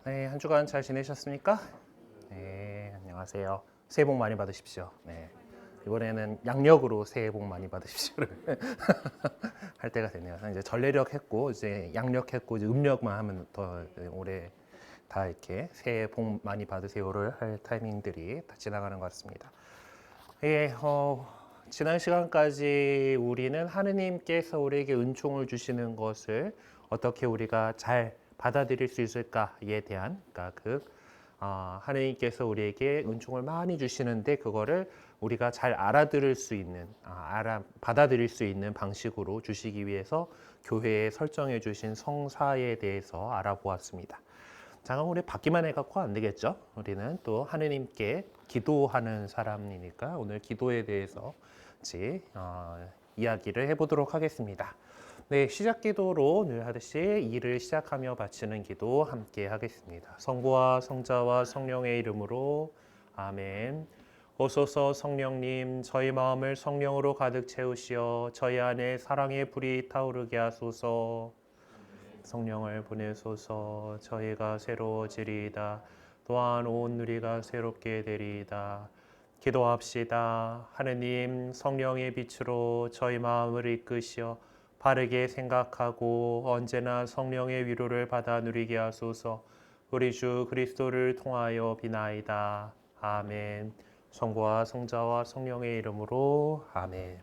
네, 한 주간 잘 지내셨습니까? 네, 안녕하세요. 새해 복 많이 받으십시오. 네, 이번에는 양력으로 새해 복 많이 받으십시오를 할 때가 됐네요. 이제 전래력 했고 이제 양력 했고 이제 음력만 하면 더 올해 다 이렇게 새해 복 많이 받으세요를 할 타이밍들이 다 지나가는 것 같습니다. 예, 지난 시간까지 우리는 하느님께서 우리에게 은총을 주시는 것을 어떻게 우리가 잘 받아들일 수 있을까에 대한, 그러니까 하느님께서 우리에게 은총을 많이 주시는데 그거를 우리가 잘 알아들을 수 있는, 받아들일 수 있는 방식으로 주시기 위해서 교회에 설정해 주신 성사에 대해서 알아보았습니다. 자, 그럼 우리 받기만 해갖고 안 되겠죠? 우리는 또 하느님께 기도하는 사람이니까 오늘 기도에 대해서 같이 이야기를 해보도록 하겠습니다. 네, 시작 기도로 늘 하듯이 일을 시작하며 바치는 기도 함께 하겠습니다. 성부와 성자와 성령의 이름으로 아멘. 오소서 성령님, 저희 마음을 성령으로 가득 채우시어 저희 안에 사랑의 불이 타오르게 하소서. 성령을 보내소서. 저희가 새로워지리이다. 또한 온 누리가 새롭게 되리이다. 기도합시다. 하느님, 성령의 빛으로 저희 마음을 이끄시어 바르게 생각하고 언제나 성령의 위로를 받아 누리게 하소서. 우리 주 그리스도를 통하여 비나이다. 아멘. 성부와 성자와 성령의 이름으로 아멘.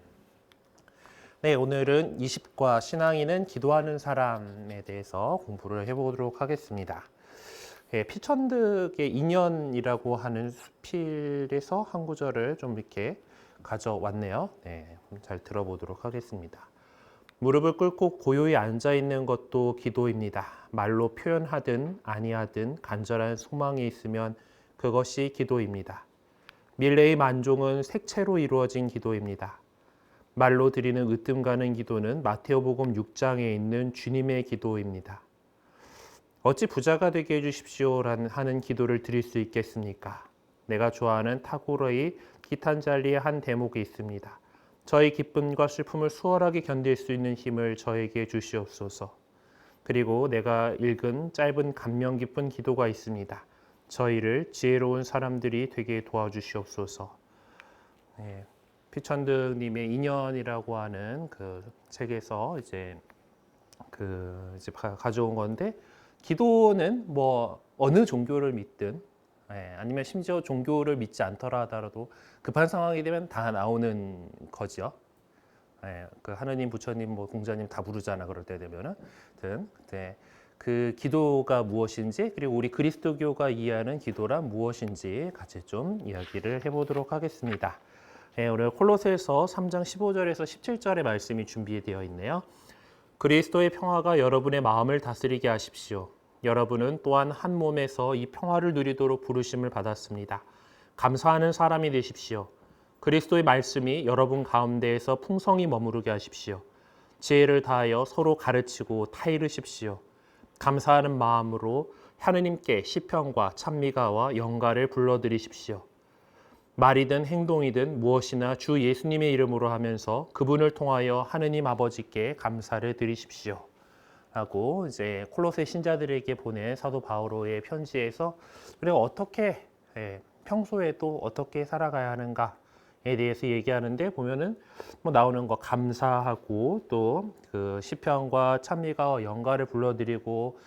네, 오늘은 20과 신앙인은 기도하는 사람에 대해서 공부를 해보도록 하겠습니다. 예, 피천득의 인연이라고 하는 수필에서 한 구절을 좀 이렇게 가져왔네요. 네, 잘 들어보도록 하겠습니다. 무릎을 꿇고 고요히 앉아 있는 것도 기도입니다. 말로 표현하든 아니하든 간절한 소망이 있으면 그것이 기도입니다. 밀레의 만종은 색채로 이루어진 기도입니다. 말로 드리는 으뜸 가는 기도는 마테오복음 6장에 있는 주님의 기도입니다. 어찌 부자가 되게 해주십시오 하는 기도를 드릴 수 있겠습니까? 내가 좋아하는 타고르의 기탄잘리의 한 대목이 있습니다. 저희 기쁨과 슬픔을 수월하게 견딜 수 있는 힘을 저에게 주시옵소서. 그리고 내가 읽은 짧은 감명 깊은 기도가 있습니다. 저희를 지혜로운 사람들이 되게 도와주시옵소서. 네. 피천득님의 인연이라고 하는 그 책에서 이제 가져온 건데, 기도는 뭐 어느 종교를 믿든, 아니면 심지어 종교를 믿지 않더라 하더라도 급한 상황이 되면 다 나오는 거죠. 그 하느님, 부처님, 뭐 공자님 다 부르잖아 그럴 때 되면은. 그때 그 기도가 무엇인지, 그리고 우리 그리스도교가 이해하는 기도란 무엇인지 같이 좀 이야기를 해보도록 하겠습니다. 오늘 콜로새서 3장 15절에서 17절의 말씀이 준비되어 있네요. 그리스도의 평화가 여러분의 마음을 다스리게 하십시오. 여러분은 또한 한 몸에서 이 평화를 누리도록 부르심을 받았습니다. 감사하는 사람이 되십시오. 그리스도의 말씀이 여러분 가운데에서 풍성히 머무르게 하십시오. 지혜를 다하여 서로 가르치고 타이르십시오. 감사하는 마음으로 하느님께 시편과 찬미가와 영가를 불러드리십시오. 말이든 행동이든 무엇이나 주 예수님의 이름으로 하면서 그분을 통하여 하느님 아버지께 감사를 드리십시오. 하고 이제 콜로새 신자들에게 보낸 사도 바오로의 편지에서 그리고 어떻게 평소에도 어떻게 살아가야 하는가에 대해서 얘기하는데 보면은 뭐 나오는 거 감사하고 또 그 시편과 찬미가와 영가를 불러드리고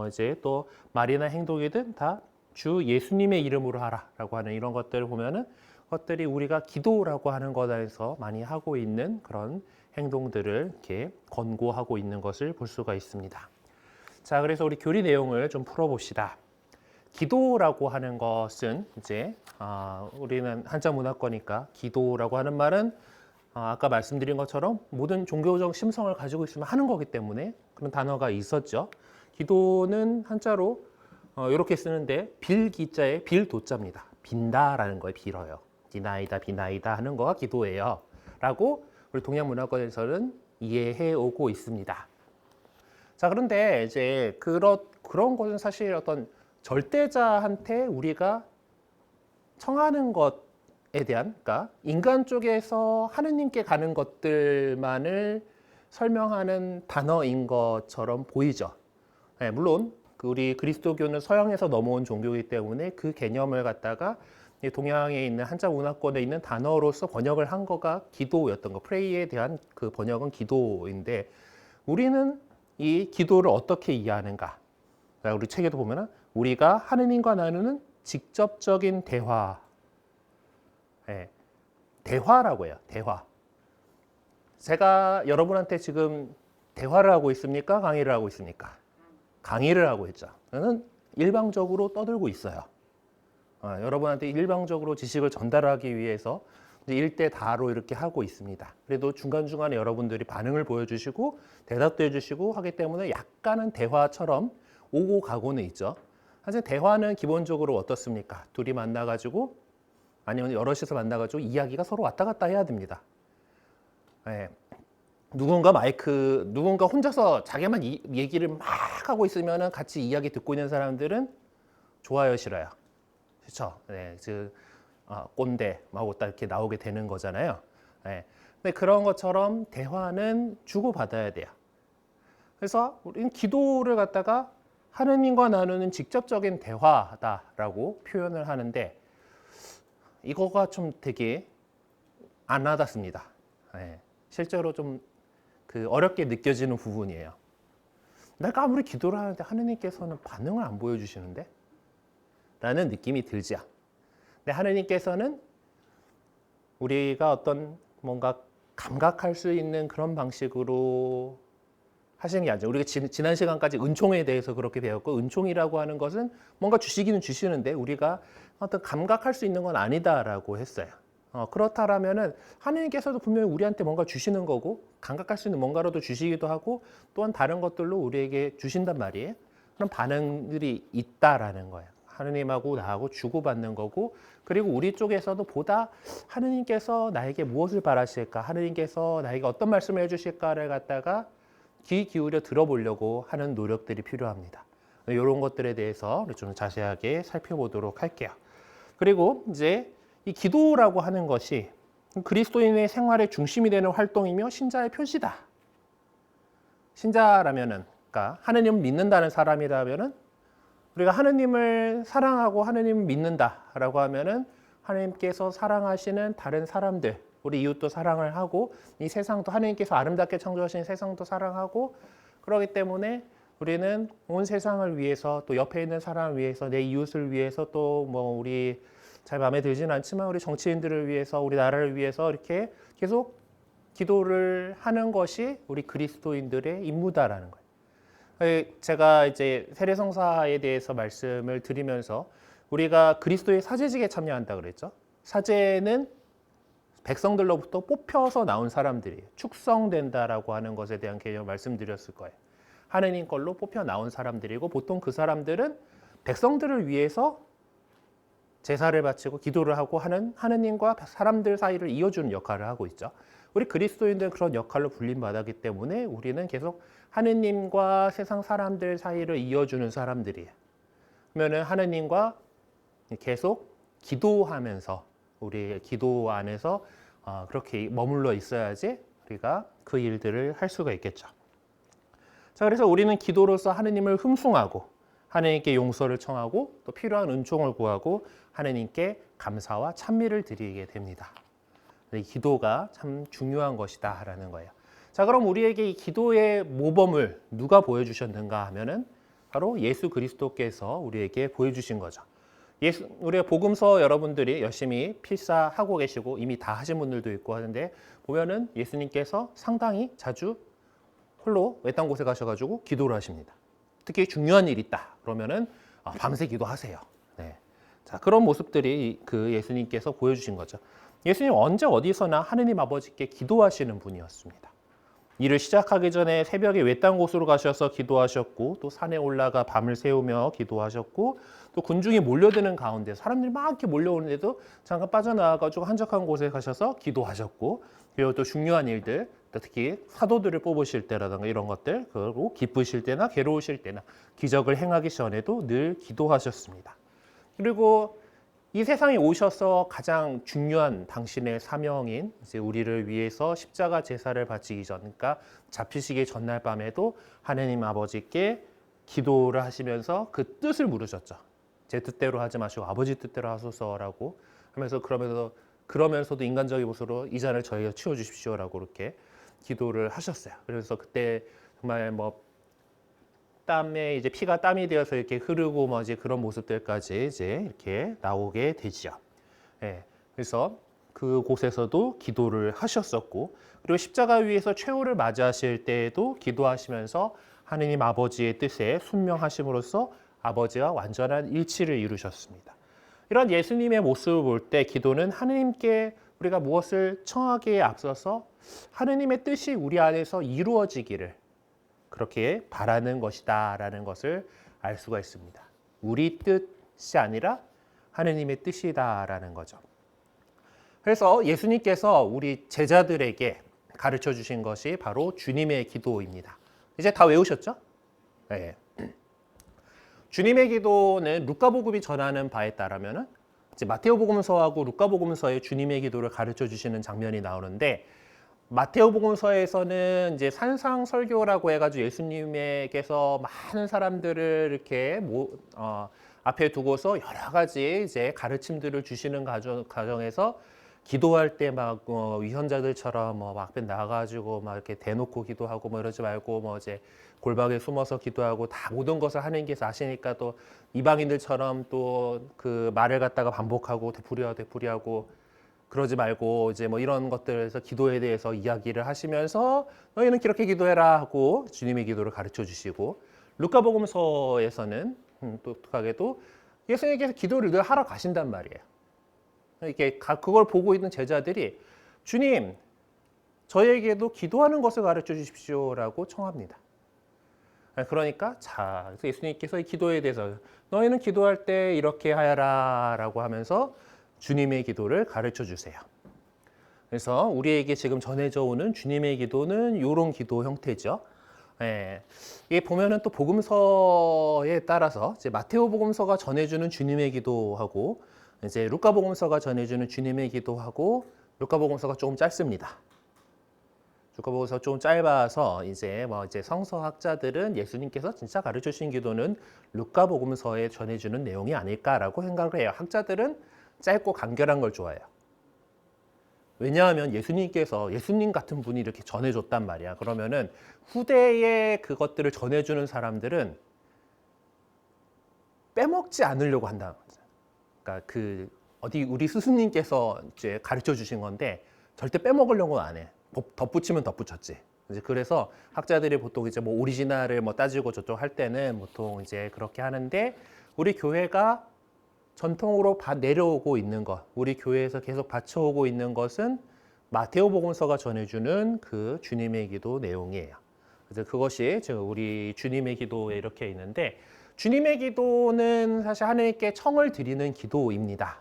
이제 또 말이나 행동이든 다 주 예수님의 이름으로 하라라고 하는 이런 것들을 보면은 것들이 우리가 기도라고 하는 것에서 많이 하고 있는 그런 행동들을 이렇게 권고하고 있는 것을 볼 수가 있습니다. 자, 그래서 우리 교리 내용을 좀 풀어봅시다. 기도라고 하는 것은 이제 우리는 한자 문화권이니까 기도라고 하는 말은 아까 말씀드린 것처럼 모든 종교적 심성을 가지고 있으면 하는 거기 때문에 그런 단어가 있었죠. 기도는 한자로 이렇게 쓰는데 빌기자에 빌도자입니다. 빈다라는 거에 빌어요. 비나이다 비나이다 하는 거가 기도예요. 라고 우리 동양 문화권에서는 이해해 오고 있습니다. 자, 그런데 이제 그런 것은 사실 어떤 절대자한테 우리가 청하는 것에 대한, 그러니까 인간 쪽에서 하느님께 가는 것들만을 설명하는 단어인 것처럼 보이죠. 물론 우리 그리스도교는 서양에서 넘어온 종교이기 때문에 그 개념을 갖다가 동양에 있는 한자 문화권에 있는 단어로서 번역을 한 거가 기도였던 거. 프레이에 대한 그 번역은 기도인데 우리는 이 기도를 어떻게 이해하는가? 우리 책에도 보면은 우리가 하느님과 나누는 직접적인 대화, 대화라고 해요. 대화. 제가 여러분한테 지금 대화를 하고 있습니까? 강의를 하고 있습니까? 강의를 하고 있죠. 저는 일방적으로 떠들고 있어요. 여러분한테 일방적으로 지식을 전달하기 위해서 1대 다로 이렇게 하고 있습니다. 그래도 중간중간에 여러분들이 반응을 보여주시고 대답도 해주시고 하기 때문에 약간은 대화처럼 오고 가고는 있죠. 사실 대화는 기본적으로 어떻습니까? 둘이 만나가지고 아니면 여럿이서 만나가지고 이야기가 서로 왔다 갔다 해야 됩니다. 누군가 혼자서 자기만 얘기를 막 하고 있으면 같이 이야기 듣고 있는 사람들은 좋아요, 싫어요? 그렇죠? 네, 꼰대 막 딱 이렇게 나오게 되는 거잖아요. 근데 그런 것처럼 대화는 주고받아야 돼요. 그래서 우리는 기도를 갖다가 하느님과 나누는 직접적인 대화다라고 표현을 하는데 이거가 좀 되게 안 와닿습니다. 실제로 좀 어렵게 느껴지는 부분이에요. 내가 아무리 기도를 하는데 하느님께서는 반응을 안 보여주시는데? 라는 느낌이 들죠. 근데 하느님께서는 우리가 어떤 뭔가 감각할 수 있는 그런 방식으로 하시는 게 아니죠. 우리가 지난 시간까지 은총에 대해서 그렇게 배웠고 은총이라고 하는 것은 뭔가 주시기는 주시는데 우리가 어떤 감각할 수 있는 건 아니다라고 했어요. 그렇다라면은 하느님께서도 분명히 우리한테 뭔가 주시는 거고 감각할 수 있는 뭔가로도 주시기도 하고 또한 다른 것들로 우리에게 주신단 말이에요. 그런 반응들이 있다라는 거예요. 하느님하고 나하고 주고받는 거고 그리고 우리 쪽에서도 보다 하느님께서 나에게 무엇을 바라실까 하느님께서 나에게 어떤 말씀을 해주실까를 갖다가 귀 기울여 들어보려고 하는 노력들이 필요합니다. 이런 것들에 대해서 좀 자세하게 살펴보도록 할게요. 그리고 이제 이 기도라고 하는 것이 그리스도인의 생활의 중심이 되는 활동이며 신자의 표시다. 신자라면은, 그러니까 하느님을 믿는다는 사람이라면은 우리가 하느님을 사랑하고 하느님을 믿는다라고 하면은 하느님께서 사랑하시는 다른 사람들, 우리 이웃도 사랑을 하고 이 세상도 하느님께서 아름답게 창조하신 세상도 사랑하고 그렇기 때문에 우리는 온 세상을 위해서 또 옆에 있는 사람을 위해서 내 이웃을 위해서 또 뭐 우리 잘 마음에 들지는 않지만 우리 정치인들을 위해서 우리 나라를 위해서 이렇게 계속 기도를 하는 것이 우리 그리스도인들의 임무다라는 거예요. 제가 이제 세례성사에 대해서 말씀을 드리면서 우리가 그리스도의 사제직에 참여한다 그랬죠. 사제는 백성들로부터 뽑혀서 나온 사람들이에요. 축성된다라고 하는 것에 대한 개념을 말씀드렸을 거예요. 하느님 걸로 뽑혀 나온 사람들이고 보통 그 사람들은 백성들을 위해서 제사를 바치고 기도를 하고 하는 하느님과 사람들 사이를 이어주는 역할을 하고 있죠. 우리 그리스도인들은 그런 역할로 불림받았기 때문에 우리는 계속 하느님과 세상 사람들 사이를 이어주는 사람들이에요. 그러면 하느님과 계속 기도하면서 우리 기도 안에서 그렇게 머물러 있어야지 우리가 그 일들을 할 수가 있겠죠. 자, 그래서 우리는 기도로서 하느님을 흠숭하고 하느님께 용서를 청하고 또 필요한 은총을 구하고 하느님께 감사와 찬미를 드리게 됩니다. 이 기도가 참 중요한 것이다라는 거예요. 자, 그럼 우리에게 이 기도의 모범을 누가 보여주셨는가 하면은 바로 예수 그리스도께서 우리에게 보여주신 거죠. 우리가 복음서 여러분들이 열심히 필사하고 계시고 이미 다 하신 분들도 있고 하는데 보면은 예수님께서 상당히 자주 홀로 외딴 곳에 가셔가지고 기도를 하십니다. 특히 중요한 일이 있다 그러면은 밤새 기도하세요. 네. 자, 그런 모습들이 그 예수님께서 보여주신 거죠. 예수님 언제 어디서나 하느님 아버지께 기도하시는 분이었습니다. 일을 시작하기 전에 새벽에 외딴 곳으로 가셔서 기도하셨고 또 산에 올라가 밤을 새우며 기도하셨고 또 군중이 몰려드는 가운데 사람들이 막 이렇게 몰려오는데도 잠깐 빠져나와가지고 한적한 곳에 가셔서 기도하셨고 그리고 또 중요한 일들 특히 사도들을 뽑으실 때라든가 이런 것들 그리고 기쁘실 때나 괴로우실 때나 기적을 행하기 전에도 늘 기도하셨습니다. 그리고 이 세상에 오셔서 가장 중요한 당신의 사명인 이제 우리를 위해서 십자가 제사를 바치기 전, 그러니까 잡히시기 전날 밤에도 하느님 아버지께 기도를 하시면서 그 뜻을 물으셨죠. 제 뜻대로 하지 마시고 아버지 뜻대로 하소서라고 하면서 그러면서도 인간적인 모습으로 이 잔을 저희가 치워주십시오라고 이렇게 기도를 하셨어요. 그래서 그때 정말 뭐 땀에 이제 피가 땀이 되어서 이렇게 흐르고 뭐 이제 그런 모습들까지 이제 이렇게 나오게 되지요. 예. 그래서 그곳에서도 기도를 하셨었고, 그리고 십자가 위에서 최후를 맞이하실 때에도 기도하시면서 하느님 아버지의 뜻에 순명하심으로써 아버지와 완전한 일치를 이루셨습니다. 이런 예수님의 모습을 볼 때 기도는 하느님께 우리가 무엇을 청하기에 앞서서 하느님의 뜻이 우리 안에서 이루어지기를 그렇게 바라는 것이다라는 것을 알 수가 있습니다. 우리 뜻이 아니라 하느님의 뜻이다라는 거죠. 그래서 예수님께서 우리 제자들에게 가르쳐 주신 것이 바로 주님의 기도입니다. 이제 다 외우셨죠? 네. 주님의 기도는 루카복음이 전하는 바에 따르면은 이제 마테오복음서하고 루카복음서의 주님의 기도를 가르쳐 주시는 장면이 나오는데, 마테오복음서에서는 이제 산상설교라고 해가지고 예수님께서 많은 사람들을 이렇게 앞에 두고서 여러 가지 이제 가르침들을 주시는 과정에서 기도할 때 막 위선자들처럼 막 앞에 나가가지고 막 이렇게 대놓고 기도하고 뭐 이러지 말고 뭐 이제 골방에 숨어서 기도하고 다 모든 것을 하느님께서 아시니까 또 이방인들처럼 또 그 말을 갖다가 반복하고 되풀이하고 그러지 말고 이제 뭐 이런 것들에서 기도에 대해서 이야기를 하시면서 너희는 이렇게 기도해라 하고 주님의 기도를 가르쳐 주시고, 루카복음서에서는 독특하게도 예수님께서 기도를 늘 하러 가신단 말이에요. 이렇게 그걸 보고 있는 제자들이 주님, 저에게도 기도하는 것을 가르쳐 주십시오라고 청합니다. 그러니까 그래서 예수님께서 이 기도에 대해서 너희는 기도할 때 이렇게 하여라라고 하면서 주님의 기도를 가르쳐 주세요. 그래서 우리에게 지금 전해져 오는 주님의 기도는 이런 기도 형태죠. 이게 보면은 또 복음서에 따라서 이제 마테오 복음서가 전해주는 주님의 기도하고 이제 루카 복음서가 전해주는 주님의 기도하고, 루카 복음서가 조금 짧습니다. 루카 복음서 좀 짧아서 이제 성서학자들은 예수님께서 진짜 가르쳐 주신 기도는 루카 복음서에 전해주는 내용이 아닐까라고 생각을 해요. 학자들은 짧고 간결한 걸 좋아해요. 왜냐하면 예수님 같은 분이 이렇게 전해줬단 말이야. 그러면은 후대에 그것들을 전해주는 사람들은 빼먹지 않으려고 한다. 그러니까 우리 스승님께서 이제 가르쳐 주신 건데 절대 빼먹으려고 안 해. 덧붙이면 덧붙였지. 이제 그래서 학자들이 보통 이제 뭐 오리지널을 뭐 따지고 저쪽 할 때는 보통 이제 그렇게 하는데, 우리 교회가 전통으로 내려오고 있는 것, 우리 교회에서 계속 바쳐오고 있는 것은 마테오 복음서가 전해주는 그 주님의 기도 내용이에요. 그래서 그것이 지금 우리 주님의 기도에 이렇게 있는데, 주님의 기도는 사실 하나님께 청을 드리는 기도입니다.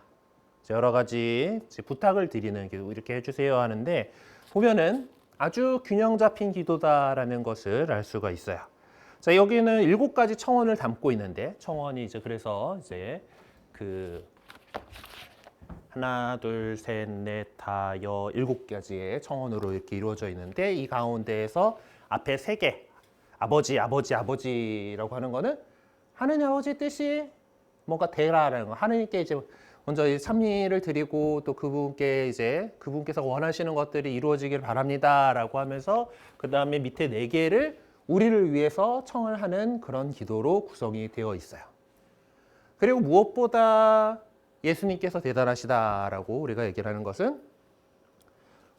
여러 가지 부탁을 드리는 기도, 이렇게 해주세요 하는데, 보면은 아주 균형 잡힌 기도다라는 것을 알 수가 있어요. 자, 여기는 7가지 청원을 담고 있는데, 청원이 이제 그래서 이제 하나, 둘, 셋, 넷, 다, 7가지의 청원으로 이렇게 이루어져 있는데, 이 가운데에서 앞에 3개, 아버지라고 하는 거는 하느님 아버지의 뜻이 뭔가 되라라는 거. 하느님께 이제 먼저 찬미를 드리고 또 그분께서 원하시는 것들이 이루어지길 바랍니다라고 하면서 그 다음에 밑에 4개를 우리를 위해서 청을 하는 그런 기도로 구성이 되어 있어요. 그리고 무엇보다 예수님께서 대단하시다라고 우리가 얘기를 하는 것은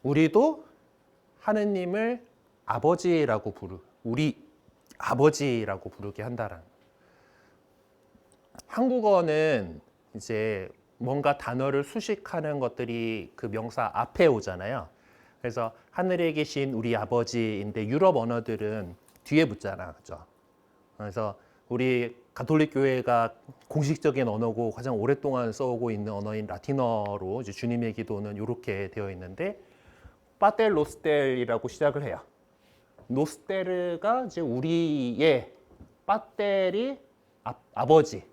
우리도 하느님을 우리 아버지라고 부르게 한다라는. 한국어는 이제 뭔가 단어를 수식하는 것들이 그 명사 앞에 오잖아요. 그래서 하늘에 계신 우리 아버지인데 유럽 언어들은 뒤에 붙잖아, 그죠? 그래서 우리 가톨릭 교회가 공식적인 언어고 가장 오랫동안 써오고 있는 언어인 라틴어로 이제 주님의 기도는 이렇게 되어 있는데, 파텔 노스텔이라고 시작을 해요. 노스테르가 이제 우리의, 파텔이 아버지.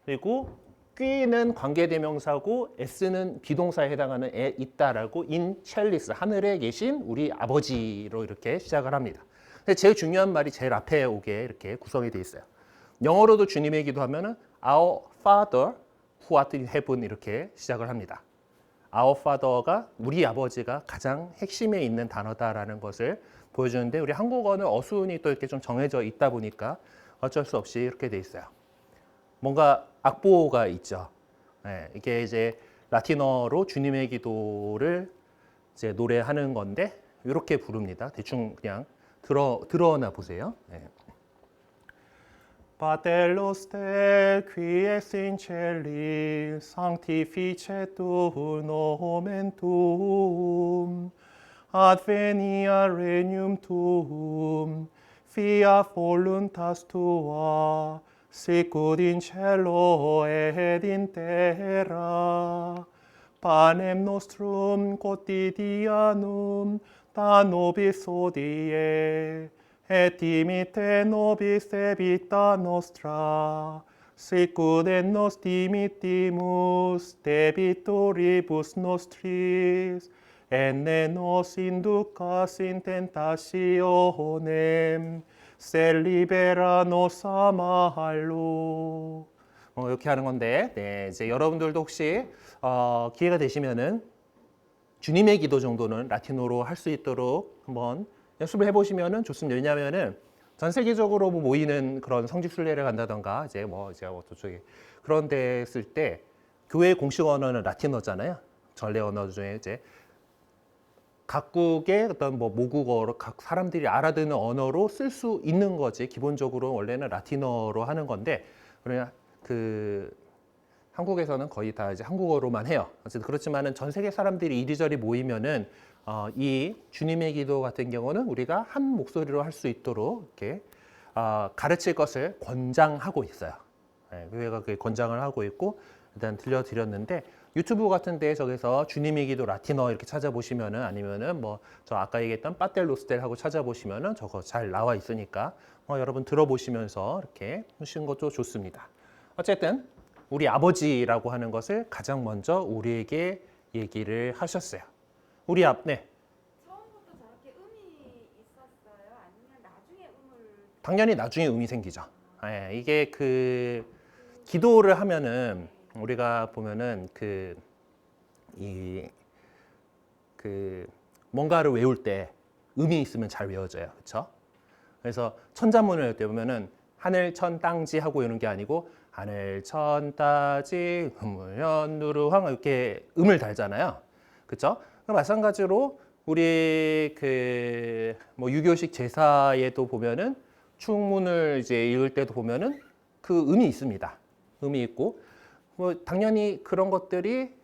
그리고 뀌는 관계대명사고 s는 비동사에 해당하는 있다라고 인 첼리스, 하늘에 계신 우리 아버지로 이렇게 시작을 합니다. 근데 제일 중요한 말이 제일 앞에 오게 이렇게 구성이 되어 있어요. 영어로도 주님의 기도하면은 Our Father who art in heaven 이렇게 시작을 합니다. Our Father가 우리 아버지가 가장 핵심에 있는 단어다라는 것을 보여주는데 우리 한국어는 어순이 또 이렇게 좀 정해져 있다 보니까 어쩔 수 없이 이렇게 돼 있어요. 뭔가 악보가 있죠. 네, 이게 이제 라틴어로 주님의 기도를 이제 노래하는 건데 이렇게 부릅니다. 대충 그냥 들어나 보세요. 네. Pater noster qui es in celi, sanctificetur nomen tuum, advenia regnum tuum, fiat voluntas tua, sicut in cielo et in terra. Panem nostrum quotidianum da nobis hodie, et dimitte nobis debita nostra, sicut et nos dimittimus debitoribus nostris, et ne nos inducas in tentationem, sed libera nos a malo. 이렇게 하는 건데, 네, 이제 여러분들도 혹시 기회가 되시면은 주님의 기도 정도는 라틴어로 할 수 있도록 한번 연습을 해보시면은 좋습니다. 왜냐하면은 전 세계적으로 뭐 모이는 그런 성지 순례를 간다던가 이제 저쪽에 그런 데 쓸 때 교회 공식 언어는 라틴어잖아요. 전래 언어 중에 이제 각국의 어떤 뭐 모국어로 각 사람들이 알아듣는 언어로 쓸 수 있는 거지. 기본적으로 원래는 라틴어로 하는 건데 그러나 한국에서는 거의 다 이제 한국어로만 해요. 어쨌든 그렇지만은 전 세계 사람들이 이리저리 모이면은 이 주님의 기도 같은 경우는 우리가 한 목소리로 할 수 있도록 이렇게 가르칠 것을 권장하고 있어요. 네, 교회가 그 권장을 하고 있고 일단 들려드렸는데 유튜브 같은 데 저기서 주님의 기도 라틴어 이렇게 찾아보시면은 아니면은 뭐 저 아까 얘기했던 빠텔로스텔 하고 찾아보시면은 저거 잘 나와 있으니까 여러분 들어보시면서 이렇게 하시는 것도 좋습니다. 어쨌든 우리 아버지라고 하는 것을 가장 먼저 우리에게 얘기를 하셨어요. 네. 처음부터 저렇게 음이 있었어요? 아니면 나중에 음을? 당연히 나중에 음이 생기죠. 예, 이게 기도를 하면은 우리가 보면은 뭔가를 외울 때 음이 있으면 잘 외워져요. 그렇죠? 그래서 천자문을 외울 때 보면은 하늘 천 땅지 하고 이런 게 아니고 하늘 천 따지 흐물현 누르황 이렇게 음을 달잖아요. 그렇죠? 마찬가지로 우리 뭐 유교식 제사에도 보면은 충문을 이제 읽을 때도 보면은 그 음이 있습니다. 음이 있고 뭐 당연히 그런 것들이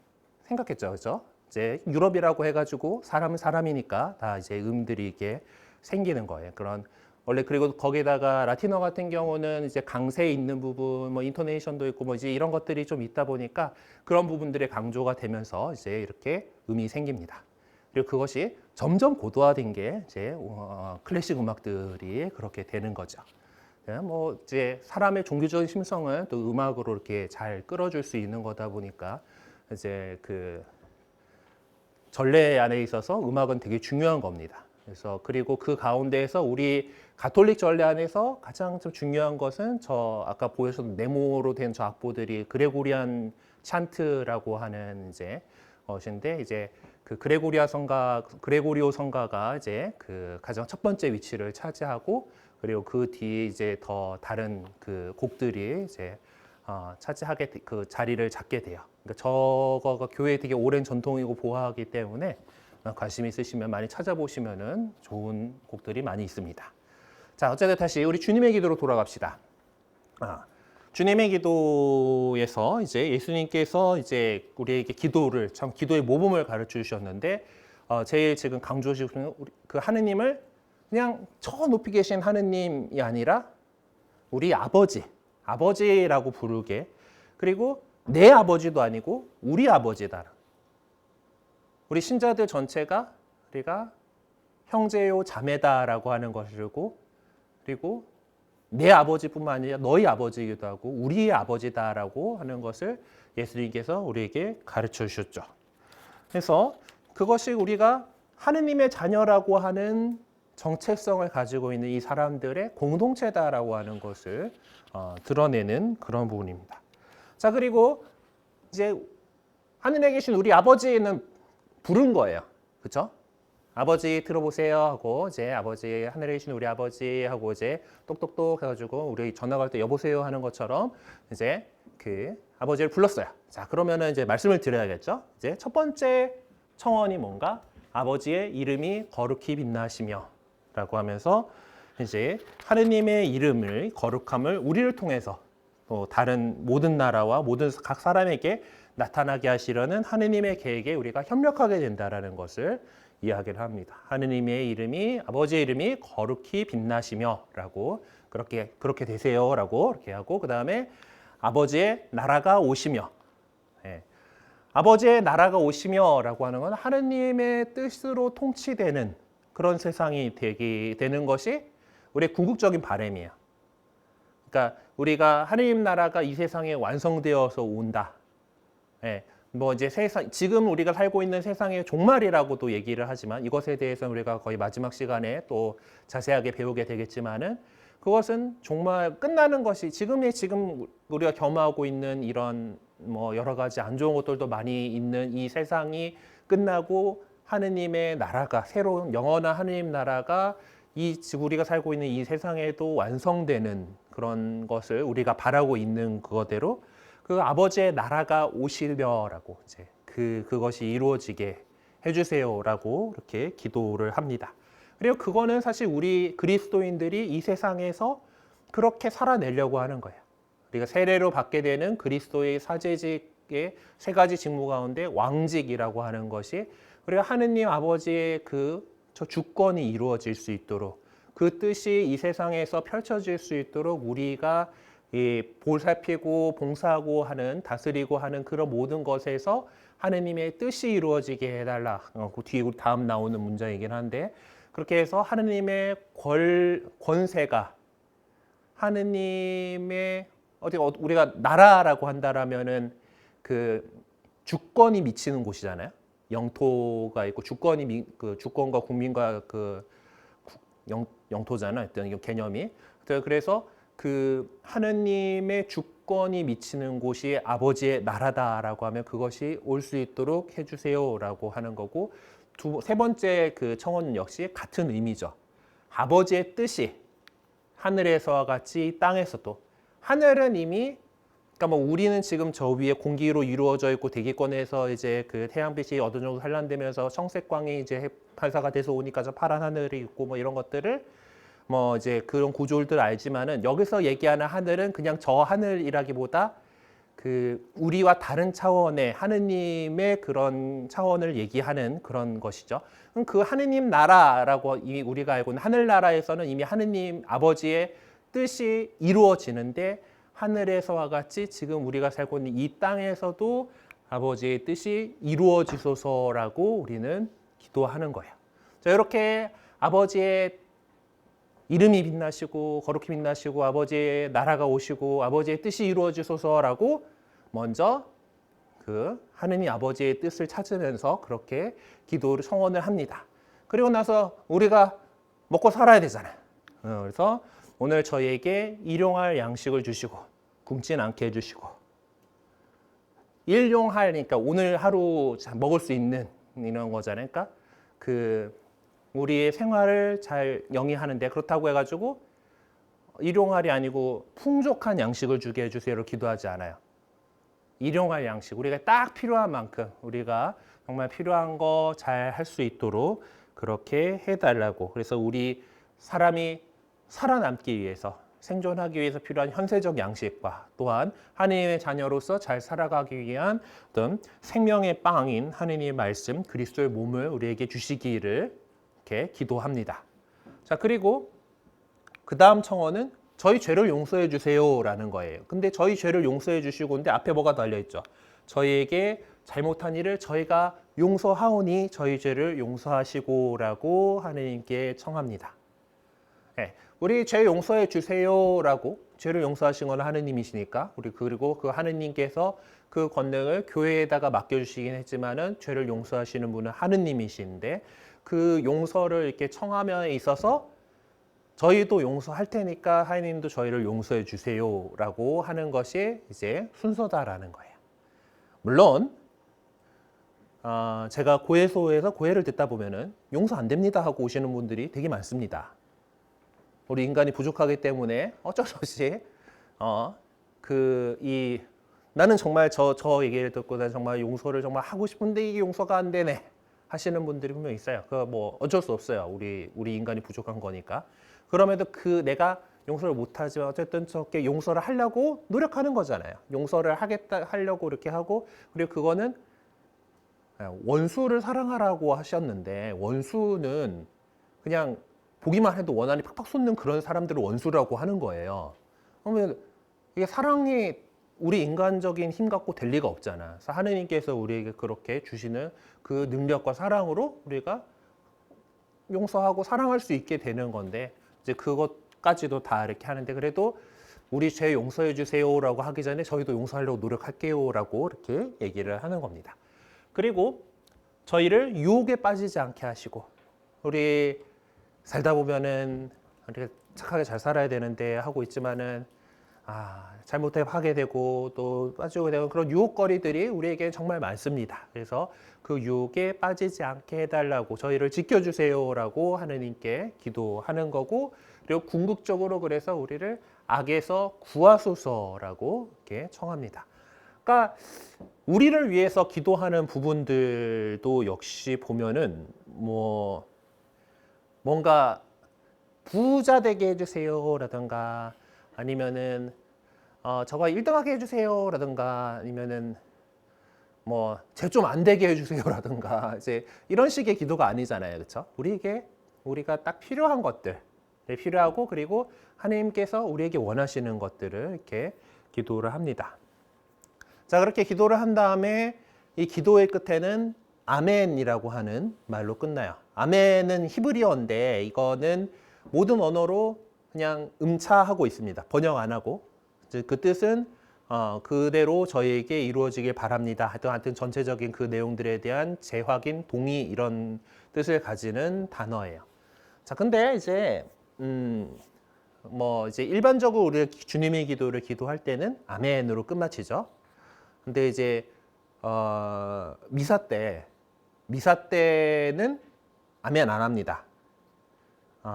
생각했죠, 그렇죠? 이제 유럽이라고 해가지고 사람은 사람이니까 다 이제 음들이 이게 생기는 거예요. 그런 원래 그리고 거기다가 라틴어 같은 경우는 이제 강세 있는 부분, 뭐 인토네이션도 있고 뭐 이제 이런 것들이 좀 있다 보니까 그런 부분들이 강조가 되면서 이제 이렇게 음이 생깁니다. 그리고 그것이 점점 고도화된 게 이제 클래식 음악들이 그렇게 되는 거죠. 뭐 이제 사람의 종교적인 심성을 또 음악으로 이렇게 잘 끌어줄 수 있는 거다 보니까 이제 전례 안에 있어서 음악은 되게 중요한 겁니다. 그래서 그리고 그 가운데에서 우리 가톨릭 전례 안에서 가장 좀 중요한 것은 저 아까 보여줬던 네모로 된 저 악보들이 그레고리안 찬트라고 하는 이제 것인데 이제 그레고리오 성가가 이제 가장 첫 번째 위치를 차지하고 그리고 그 뒤에 이제 더 다른 곡들이 이제 차지하게 그 자리를 잡게 돼요. 그러니까 저거가 교회에 되게 오랜 전통이고 보화하기 때문에 관심 있으시면 많이 찾아보시면은 좋은 곡들이 많이 있습니다. 자, 어쨌든 다시 우리 주님의 기도로 돌아갑시다. 주님의 기도에서 이제 예수님께서 이제 우리에게 기도의 모범을 가르쳐 주셨는데 제일 지금 강조하시는 그 하느님을 그냥 저 높이 계신 하느님이 아니라 우리 아버지라고 부르게 그리고 내 아버지도 아니고 우리 아버지다. 우리 신자들 전체가 우리가 형제요 자매다라고 하는 것이고 그리고 내 아버지뿐만 아니라 너희 아버지이기도 하고 우리의 아버지다라고 하는 것을 예수님께서 우리에게 가르쳐 주셨죠. 그래서 그것이 우리가 하느님의 자녀라고 하는 정체성을 가지고 있는 이 사람들의 공동체다라고 하는 것을 드러내는 그런 부분입니다. 자, 그리고 이제 하늘에 계신 우리 아버지는 부른 거예요. 그렇죠? 아버지 들어보세요 하고 이제 아버지 하늘에 계신 우리 아버지 하고 이제 똑똑똑 해가지고 우리 전화 갈 때 여보세요 하는 것처럼 이제 그 아버지를 불렀어요. 자, 그러면은 이제 말씀을 드려야겠죠. 이제 첫 번째 청원이 뭔가 아버지의 이름이 거룩히 빛나시며라고 하면서 이제 하느님의 이름을 거룩함을 우리를 통해서 또 다른 모든 나라와 모든 각 사람에게 나타나게 하시려는 하느님의 계획에 우리가 협력하게 된다라는 것을 이야기를 합니다. 하느님의 이름이 아버지의 이름이 거룩히 빛나시며라고 그렇게 되세요라고 이렇게 하고 그 다음에 아버지의 나라가 오시며 아버지의 나라가 오시며라고 하는 건 하느님의 뜻으로 통치되는 그런 세상이 되는 것이 우리의 궁극적인 바람이에요. 그러니까 우리가 하느님 나라가 이 세상에 완성되어서 온다. 뭐 이제 지금 우리가 살고 있는 세상의 종말이라고도 얘기를 하지만 이것에 대해서는 우리가 거의 마지막 시간에 또 자세하게 배우게 되겠지만은 그것은 정말 끝나는 것이 지금 우리가 겸하고 있는 이런 뭐 여러 가지 안 좋은 것들도 많이 있는 이 세상이 끝나고 하느님의 나라가 새로운 영원한 하느님 나라가 지금 우리가 살고 있는 이 세상에도 완성되는 그런 것을 우리가 바라고 있는 그거대로 그 아버지의 나라가 오시려라고 이제 그것이 이루어지게 해주세요라고 이렇게 기도를 합니다. 그리고 그거는 사실 우리 그리스도인들이 이 세상에서 그렇게 살아내려고 하는 거예요. 우리가 세례로 받게 되는 그리스도의 사제직의 세 가지 직무 가운데 왕직이라고 하는 것이 우리가 하느님 아버지의 저 주권이 이루어질 수 있도록 그 뜻이 이 세상에서 펼쳐질 수 있도록 우리가 보살피고 봉사하고 하는 다스리고 하는 그런 모든 것에서 하느님의 뜻이 이루어지게 해달라. 그 뒤에 다음 나오는 문장이긴 한데 그렇게 해서 하느님의 권세가 하느님의 우리가 나라라고 한다라면은 그 주권이 미치는 곳이잖아요. 영토가 있고 주권과 국민과 영토잖아. 어떤 개념이. 그래서 그 하느님의 주권이 미치는 곳이 아버지의 나라다라고 하면 그것이 올 수 있도록 해주세요라고 하는 거고 세 번째 그 청원 역시 같은 의미죠. 아버지의 뜻이 하늘에서와 같이 땅에서도 하늘은 이미 그러니까 뭐 우리는 지금 저 위에 공기로 이루어져 있고 대기권에서 이제 그 태양빛이 어느 정도 산란되면서 청색광이 이제 반사가 돼서 오니까 저 파란 하늘이 있고 뭐 이런 것들을 뭐 이제 그런 구조들 알지만은 여기서 얘기하는 하늘은 그냥 저 하늘이라기보다 그 우리와 다른 차원의 하느님의 그런 차원을 얘기하는 그런 것이죠. 그럼 그 하느님 나라라고 이미 우리가 알고 있는 하늘나라에서는 이미 하느님 아버지의 뜻이 이루어지는데 하늘에서와 같이 지금 우리가 살고 있는 이 땅에서도 아버지의 뜻이 이루어지소서라고 우리는 기도하는 거예요. 자, 이렇게 아버지의 이름이 빛나시고 거룩히 빛나시고 아버지의 나라가 오시고 아버지의 뜻이 이루어지소서라고 먼저 그 하느님 아버지의 뜻을 찾으면서 그렇게 기도를 청원을 합니다. 그리고 나서 우리가 먹고 살아야 되잖아요. 그래서 오늘 저희에게 일용할 양식을 주시고 굶진 않게 해주시고 일용할니까 오늘 하루 먹을 수 있는 이런 거잖아요. 그러니까 우리의 생활을 잘 영위하는데 그렇다고 해가지고 일용할이 아니고 풍족한 양식을 주게 해주세요를 기도하지 않아요. 일용할 양식, 우리가 딱 필요한 만큼 우리가 정말 필요한 거 잘 할 수 있도록 그렇게 해달라고. 그래서 우리 사람이 살아남기 위해서 생존하기 위해서 필요한 현세적 양식과 또한 하느님의 자녀로서 잘 살아가기 위한 어떤 생명의 빵인 하느님의 말씀 그리스도의 몸을 우리에게 주시기를 이렇게 기도합니다. 자, 그리고 그 다음 청원은 저희 죄를 용서해 주세요라는 거예요. 근데 저희 죄를 용서해 주시고 근데 앞에 뭐가 달려 있죠? 저희에게 잘못한 일을 저희가 용서하오니 저희 죄를 용서하시고라고 하느님께 청합니다. 네, 우리 죄 용서해 주세요라고 죄를 용서하신 건 하느님이시니까 우리 그리고 그 하느님께서 그 권능을 교회에다가 맡겨주시긴 했지만은 죄를 용서하시는 분은 하느님이신데 그 용서를 이렇게 청함에 있어서 저희도 용서할 테니까 하나님도 저희를 용서해 주세요라고 하는 것이 이제 순서다라는 거예요. 물론 제가 고해소에서 고해를 듣다 보면은 용서 안 됩니다 하고 오시는 분들이 되게 많습니다. 우리 인간이 부족하기 때문에 어쩔 수 없이 나는 정말 저 얘기를 듣고 난 정말 용서를 정말 하고 싶은데 이게 용서가 안 되네 하시는 분들이 분명 있어요. 그 뭐 어쩔 수 없어요. 우리 인간이 부족한 거니까. 그럼에도 내가 용서를 못하지만 어쨌든 저렇게 용서를 하려고 노력하는 거잖아요. 용서를 하려고 이렇게 하고, 그리고 그거는 원수를 사랑하라고 하셨는데, 원수는 그냥 보기만 해도 원한이 팍팍 솟는 그런 사람들을 원수라고 하는 거예요. 그러면 이게 사랑이 우리 인간적인 힘 갖고 될 리가 없잖아. 그래서 하느님께서 우리에게 그렇게 주시는 그 능력과 사랑으로 우리가 용서하고 사랑할 수 있게 되는 건데, 이제 그것까지도 다 이렇게 하는데, 그래도 우리 죄 용서해 주세요라고 하기 전에 저희도 용서하려고 노력할게요라고 이렇게 얘기를 하는 겁니다. 그리고 저희를 유혹에 빠지지 않게 하시고, 우리 살다 보면은 우리가 착하게 잘 살아야 되는데 하고 있지만은 잘못하게 되고 또 빠지게 되고 그런 유혹거리들이 우리에게 정말 많습니다. 그래서 그 유혹에 빠지지 않게 해달라고, 저희를 지켜주세요라고 하느님께 기도하는 거고, 그리고 궁극적으로 그래서 우리를 악에서 구하소서라고 이렇게 청합니다. 그러니까 우리를 위해서 기도하는 부분들도 역시 보면은 뭔가 부자 되게 해주세요라든가, 아니면은 저거 1등하게 해주세요라든가, 아니면은 죄 좀 안 되게 해주세요라든가, 이제 이런 식의 기도가 아니잖아요, 그렇죠? 우리가 딱 필요한 것들, 필요하고, 그리고 하나님께서 우리에게 원하시는 것들을 이렇게 기도를 합니다. 자, 그렇게 기도를 한 다음에 이 기도의 끝에는 아멘이라고 하는 말로 끝나요. 아멘은 히브리어인데 이거는 모든 언어로 그냥 음차하고 있습니다. 번역 안 하고. 그 뜻은 그대로 저희에게 이루어지길 바랍니다. 하여튼 전체적인 그 내용들에 대한 재확인, 동의 이런 뜻을 가지는 단어예요. 자, 근데 이제 이제 일반적으로 우리가 주님의 기도를 기도할 때는 아멘으로 끝마치죠. 근데 이제 미사 때는 아멘 안 합니다.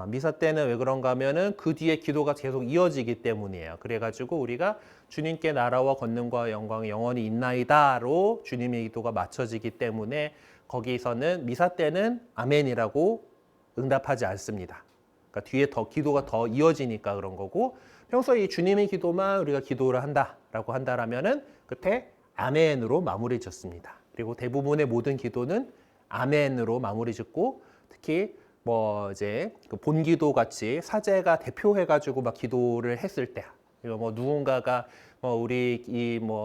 미사 때는 왜 그런가 하면은 그 뒤에 기도가 계속 이어지기 때문이에요. 그래가지고 우리가 주님께 나라와 권능과 영광이 영원히 있나이다로 주님의 기도가 맞춰지기 때문에 거기서는 미사 때는 아멘이라고 응답하지 않습니다. 그러니까 뒤에 기도가 더 이어지니까 그런 거고, 평소에 이 주님의 기도만 우리가 기도를 한다라고 한다라면은 그때 아멘으로 마무리 짓습니다. 그리고 대부분의 모든 기도는 아멘으로 마무리 짓고, 특히 이제 그 본기도 같이 사제가 대표해가지고 막 기도를 했을 때, 이거 누군가가 우리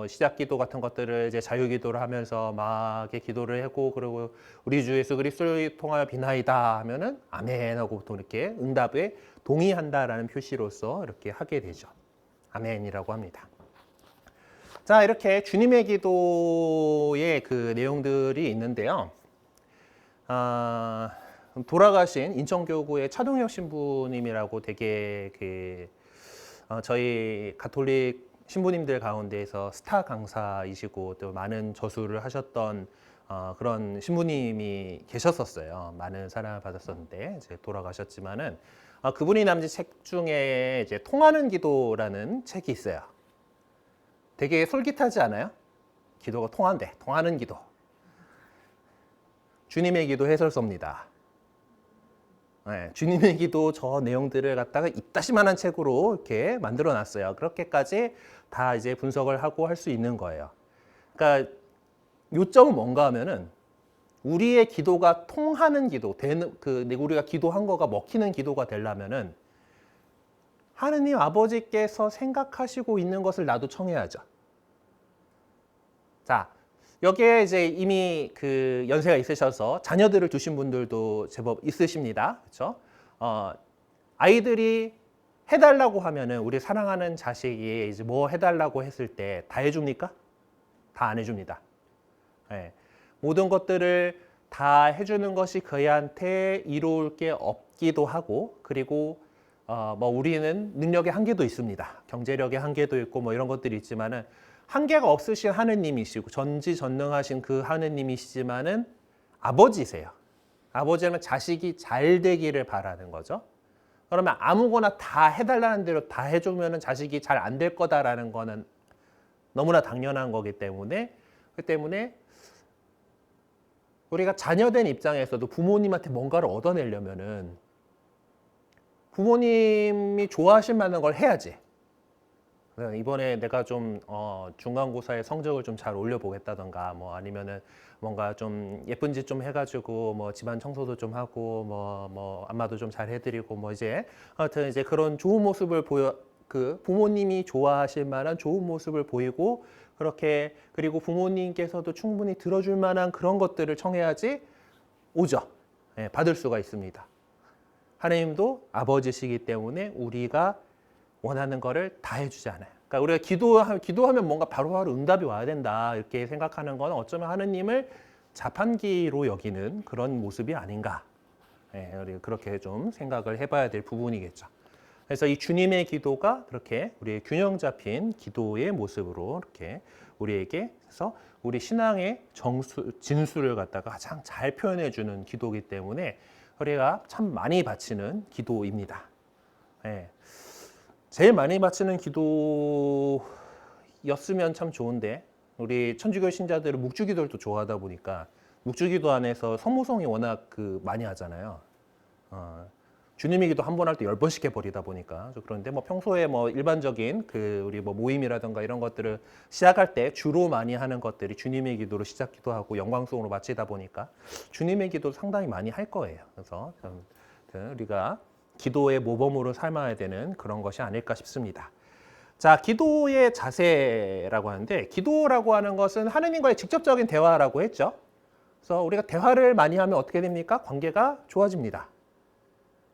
시작기도 같은 것들을 이제 자유기도를 하면서 막 이렇게 기도를 하고, 그리고 우리 주 예수 그리스도를 통하여 비나이다 하면은 아멘하고 또 이렇게 응답에 동의한다라는 표시로서 이렇게 하게 되죠. 아멘이라고 합니다. 자, 이렇게 주님의 기도의 그 내용들이 있는데요. 돌아가신 인천교구의 차동혁 신부님이라고 되게 저희 가톨릭 신부님들 가운데에서 스타 강사이시고 또 많은 저수를 하셨던 그런 신부님이 계셨었어요. 많은 사랑을 받았었는데 이제 돌아가셨지만은 그분이 남긴 책 중에 이제 통하는 기도라는 책이 있어요. 되게 솔깃하지 않아요? 기도가 통한대. 통하는 기도. 주님의 기도 해설서입니다. 네, 주님의 기도 저 내용들을 갖다가 이따시만한 책으로 이렇게 만들어 놨어요. 그렇게까지 다 이제 분석을 하고 할 수 있는 거예요. 그러니까 요점은 뭔가 하면은 우리의 기도가 통하는 기도, 우리가 기도한 거가 먹히는 기도가 되려면은 하느님 아버지께서 생각하시고 있는 것을 나도 청해야죠. 자, 여기에 이제 이미 그 연세가 있으셔서 자녀들을 두신 분들도 제법 있으십니다. 그렇죠? 아이들이 해달라고 하면은 우리 사랑하는 자식이 이제 뭐 해달라고 했을 때 다 해줍니까? 다 안 해줍니다. 네. 모든 것들을 다 해주는 것이 그애한테 이로울 게 없기도 하고, 그리고 뭐 우리는 능력의 한계도 있습니다. 경제력의 한계도 있고 뭐 이런 것들이 있지만은 한계가 없으신 하느님이시고 전지전능하신 그 하느님이시지만은 아버지세요. 아버지는 자식이 잘 되기를 바라는 거죠. 그러면 아무거나 다 해달라는 대로 다 해주면은 자식이 잘 안 될 거다라는 거는 너무나 당연한 거기 때문에, 그 때문에 우리가 자녀된 입장에서도 부모님한테 뭔가를 얻어내려면은 부모님이 좋아하실 만한 걸 해야지. 이번에 내가 좀 중간고사에 성적을 좀 잘 올려보겠다던가, 뭐 아니면은 뭔가 좀 예쁜 짓 좀 해가지고 뭐 집안 청소도 좀 하고 뭐 안마도 좀 잘 해드리고 뭐 이제 하여튼 이제 그런 좋은 모습을 그 부모님이 좋아하실 만한 좋은 모습을 보이고, 그렇게 그리고 부모님께서도 충분히 들어줄 만한 그런 것들을 청해야지 오죠. 예, 받을 수가 있습니다. 하나님도 아버지시기 때문에 우리가 원하는 거를 다 해주지 않아요. 그러니까 우리가 기도하면 뭔가 바로바로 응답이 와야 된다 이렇게 생각하는 건 어쩌면 하느님을 자판기로 여기는 그런 모습이 아닌가. 예, 우리 그렇게 좀 생각을 해봐야 될 부분이겠죠. 그래서 이 주님의 기도가 그렇게 우리의 균형 잡힌 기도의 모습으로 이렇게 우리에게서 우리 신앙의 진수를 갖다가 가장 잘 표현해 주는 기도이기 때문에 우리가 참 많이 바치는 기도입니다. 예. 제일 많이 바치는 기도였으면 참 좋은데, 우리 천주교 신자들은 묵주기도를 또 좋아하다 보니까 묵주기도 안에서 성모성이 워낙 많이 하잖아요. 주님의 기도 한 번 할 때 10번씩 해버리다 보니까. 그런데 뭐 평소에 뭐 일반적인 우리 뭐 모임이라든가 이런 것들을 시작할 때 주로 많이 하는 것들이 주님의 기도로 시작기도 하고 영광송으로 마치다 보니까 주님의 기도를 상당히 많이 할 거예요. 그래서 우리가 기도의 모범으로 삼아야 되는 그런 것이 아닐까 싶습니다. 자, 기도의 자세라고 하는데, 기도라고 하는 것은 하느님과의 직접적인 대화라고 했죠. 그래서 우리가 대화를 많이 하면 어떻게 됩니까? 관계가 좋아집니다.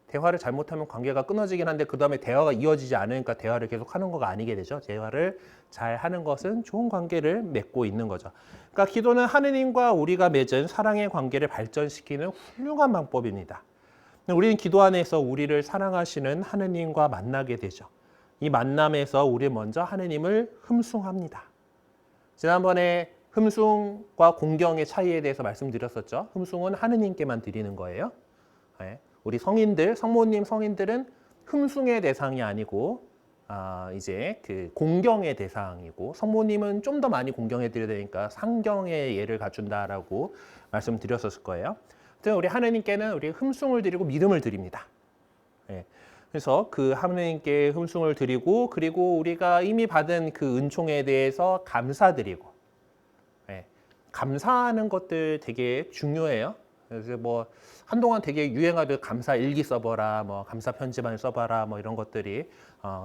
대화를 잘못하면 관계가 끊어지긴 한데 그 다음에 대화가 이어지지 않으니까 대화를 계속 하는 거가 아니게 되죠. 대화를 잘 하는 것은 좋은 관계를 맺고 있는 거죠. 그러니까 기도는 하느님과 우리가 맺은 사랑의 관계를 발전시키는 훌륭한 방법입니다. 우리는 기도 안에서 우리를 사랑하시는 하느님과 만나게 되죠. 이 만남에서 우리 먼저 하느님을 흠숭합니다. 지난번에 흠숭과 공경의 차이에 대해서 말씀드렸었죠. 흠숭은 하느님께만 드리는 거예요. 네. 우리 성인들, 성모님 성인들은 흠숭의 대상이 아니고 이제 공경의 대상이고, 성모님은 좀 더 많이 공경해 드려야 되니까 상경의 예를 갖춘다라고 말씀드렸었을 거예요. 우리 하느님께는 우리 흠숭을 드리고 믿음을 드립니다. 예. 그래서 그 하느님께 흠숭을 드리고, 그리고 우리가 이미 받은 그 은총에 대해서 감사드리고, 예. 감사하는 것들 되게 중요해요. 그래서 뭐 한동안 되게 유행하던 감사 일기 써봐라, 뭐 감사 편지만 써봐라, 뭐 이런 것들이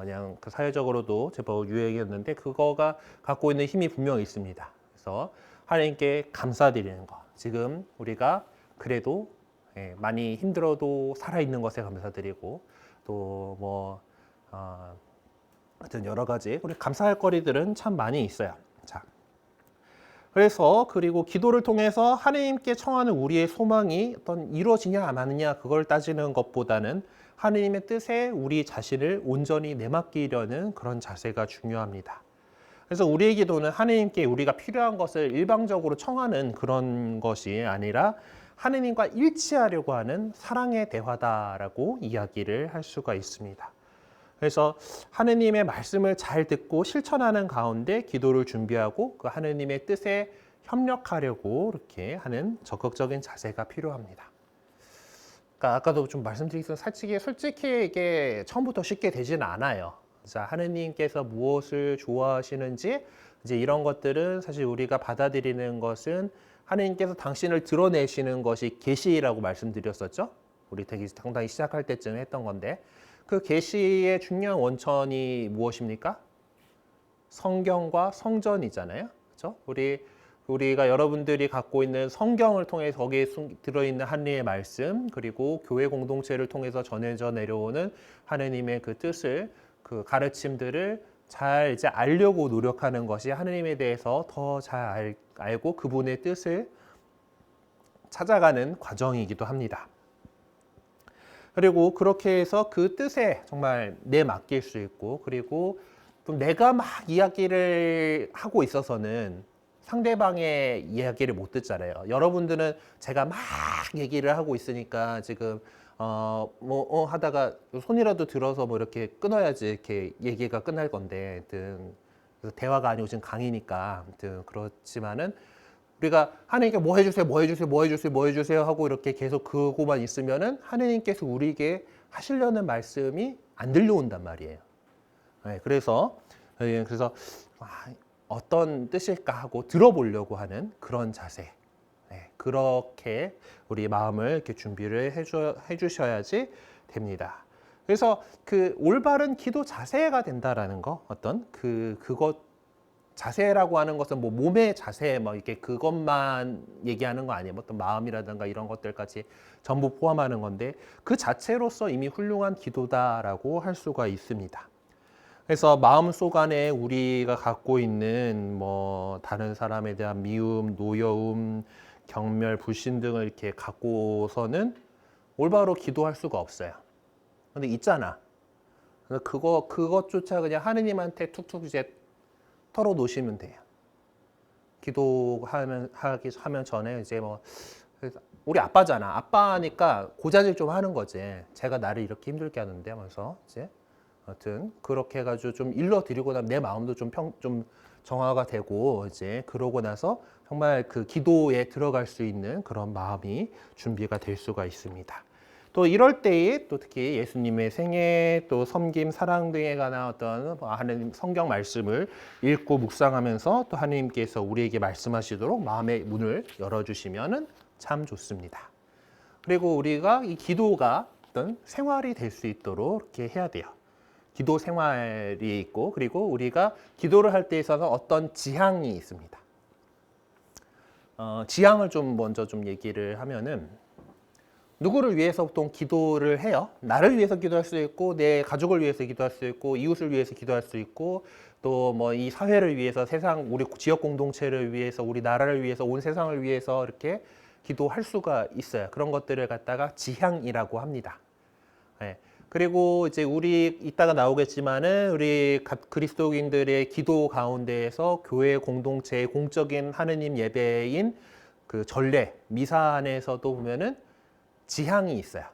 그냥 사회적으로도 제법 유행이었는데, 그거가 갖고 있는 힘이 분명히 있습니다. 그래서 하나님께 감사드리는 거. 지금 우리가 그래도 많이 힘들어도 살아있는 것에 감사드리고, 또 뭐 하여튼 여러 가지 우리 감사할 거리들은 참 많이 있어요. 자, 그래서 그리고 기도를 통해서 하느님께 청하는 우리의 소망이 어떤 이루어지냐 안 하느냐 그걸 따지는 것보다는 하느님의 뜻에 우리 자신을 온전히 내맡기려는 그런 자세가 중요합니다. 그래서 우리의 기도는 하느님께 우리가 필요한 것을 일방적으로 청하는 그런 것이 아니라 하느님과 일치하려고 하는 사랑의 대화다라고 이야기를 할 수가 있습니다. 그래서 하느님의 말씀을 잘 듣고 실천하는 가운데 기도를 준비하고 그 하느님의 뜻에 협력하려고 이렇게 하는 적극적인 자세가 필요합니다. 그러니까 아까도 좀 말씀드리겠지만 솔직히 이게 처음부터 쉽게 되지는 않아요. 자, 하느님께서 무엇을 좋아하시는지 이제 이런 것들은 사실 우리가 받아들이는 것은 하느님께서 당신을 드러내시는 것이 계시라고 말씀드렸었죠. 우리 되게 상당히 시작할 때쯤 했던 건데, 그 계시의 중요한 원천이 무엇입니까? 성경과 성전이잖아요. 그렇죠? 우리가 여러분들이 갖고 있는 성경을 통해서 거기에 들어있는 하느님의 말씀, 그리고 교회 공동체를 통해서 전해져 내려오는 하느님의 그 뜻을, 그 가르침들을 잘 이제 알려고 노력하는 것이 하느님에 대해서 더 잘 알고 그분의 뜻을 찾아가는 과정이기도 합니다. 그리고 그렇게 해서 그 뜻에 정말 내 맡길 수 있고, 그리고 또 내가 막 이야기를 하고 있어서는 상대방의 이야기를 못 듣잖아요. 여러분들은 제가 막 얘기를 하고 있으니까 지금 하다가 손이라도 들어서 뭐 이렇게 끊어야지 이렇게 얘기가 끝날 건데, 하여튼 그래서 대화가 아니고 지금 강의니까 아무튼 그렇지만은 우리가 하나님께 뭐 해주세요, 뭐 해주세요, 뭐 해주세요, 뭐 해주세요 하고 이렇게 계속 그거만 있으면은 하나님께서 우리에게 하시려는 말씀이 안 들려온단 말이에요. 네, 그래서 어떤 뜻일까 하고 들어보려고 하는 그런 자세. 네, 그렇게 우리 마음을 이렇게 준비를 해주셔야지 됩니다. 그래서 그 올바른 기도 자세가 된다라는 거, 어떤 그것 자세라고 하는 것은 뭐 몸의 자세 뭐 이렇게 그것만 얘기하는 거 아니에요. 어떤 마음이라든가 이런 것들까지 전부 포함하는 건데 그 자체로서 이미 훌륭한 기도다라고 할 수가 있습니다. 그래서 마음속 안에 우리가 갖고 있는 뭐 다른 사람에 대한 미움, 노여움, 경멸, 불신 등을 이렇게 갖고서는 올바로 기도할 수가 없어요. 근데 있잖아. 그래서 그것조차 그냥 하느님한테 툭툭 이제 털어놓으시면 돼요. 기도하면 전에 이제 뭐 우리 아빠잖아. 아빠니까 고자질 좀 하는 거지. 제가 나를 이렇게 힘들게 하는데 하면서 이제 하여튼 그렇게 해가지고 좀 일러드리고 나면 내 마음도 좀 정화가 되고 이제 그러고 나서 정말 그 기도에 들어갈 수 있는 그런 마음이 준비가 될 수가 있습니다. 또 이럴 때에 또 특히 예수님의 생애 또 섬김 사랑 등에 관한 어떤 하나님 성경 말씀을 읽고 묵상하면서 또 하나님께서 우리에게 말씀하시도록 마음의 문을 열어주시면은 참 좋습니다. 그리고 우리가 이 기도가 어떤 생활이 될 수 있도록 이렇게 해야 돼요. 기도 생활이 있고 그리고 우리가 기도를 할 때 있어서 어떤 지향이 있습니다. 지향을 좀 먼저 좀 얘기를 하면은 누구를 위해서 보통 기도를 해요? 나를 위해서 기도할 수 있고 내 가족을 위해서 기도할 수 있고 이웃을 위해서 기도할 수 있고 또 뭐 이 사회를 위해서 세상 우리 지역 공동체를 위해서 우리 나라를 위해서 온 세상을 위해서 이렇게 기도할 수가 있어요. 그런 것들을 갖다가 지향이라고 합니다. 네. 그리고 이제 우리 이따가 나오겠지만은 우리 그리스도인들의 기도 가운데에서 교회 공동체의 공적인 하느님 예배인 그 전례 미사 안에서도 보면은 지향이 있어요.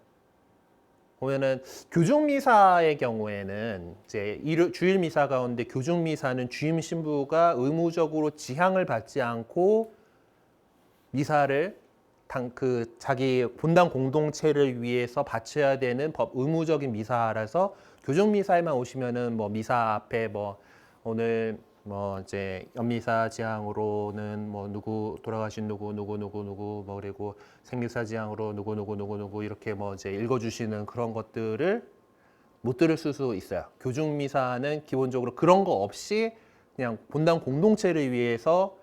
보면은 교중 미사의 경우에는 이제 주일 미사 가운데 교중 미사는 주임 신부가 의무적으로 지향을 받지 않고 미사를 자기 본당 공동체를 위해서 바쳐야 되는 의무적인 미사라서 교중 미사에만 오시면은 뭐 미사 앞에 뭐 오늘 뭐 이제 연미사 지향으로는 뭐 누구 돌아가신 누구 뭐 그리고 생미사 지향으로 누구 이렇게 뭐 이제 읽어주시는 그런 것들을 못 들을 수도 있어요. 교중 미사는 기본적으로 그런 거 없이 그냥 본당 공동체를 위해서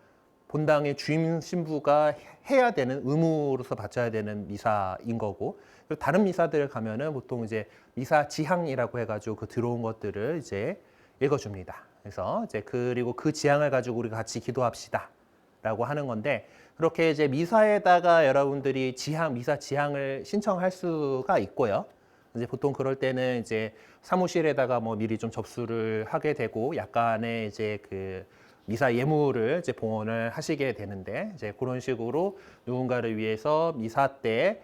본당의 주임 신부가 해야 되는 의무로서 바쳐야 되는 미사인 거고 그리고 다른 미사들 가면은 보통 이제 미사 지향이라고 해가지고 그 들어온 것들을 이제 읽어줍니다. 그래서 이제 그리고 그 지향을 가지고 우리가 같이 기도합시다라고 하는 건데 그렇게 이제 미사에다가 여러분들이 미사 지향을 신청할 수가 있고요. 이제 보통 그럴 때는 이제 사무실에다가 뭐 미리 좀 접수를 하게 되고 약간의 이제 그 미사 예물을 이제 봉헌을 하시게 되는데 이제 그런 식으로 누군가를 위해서 미사 때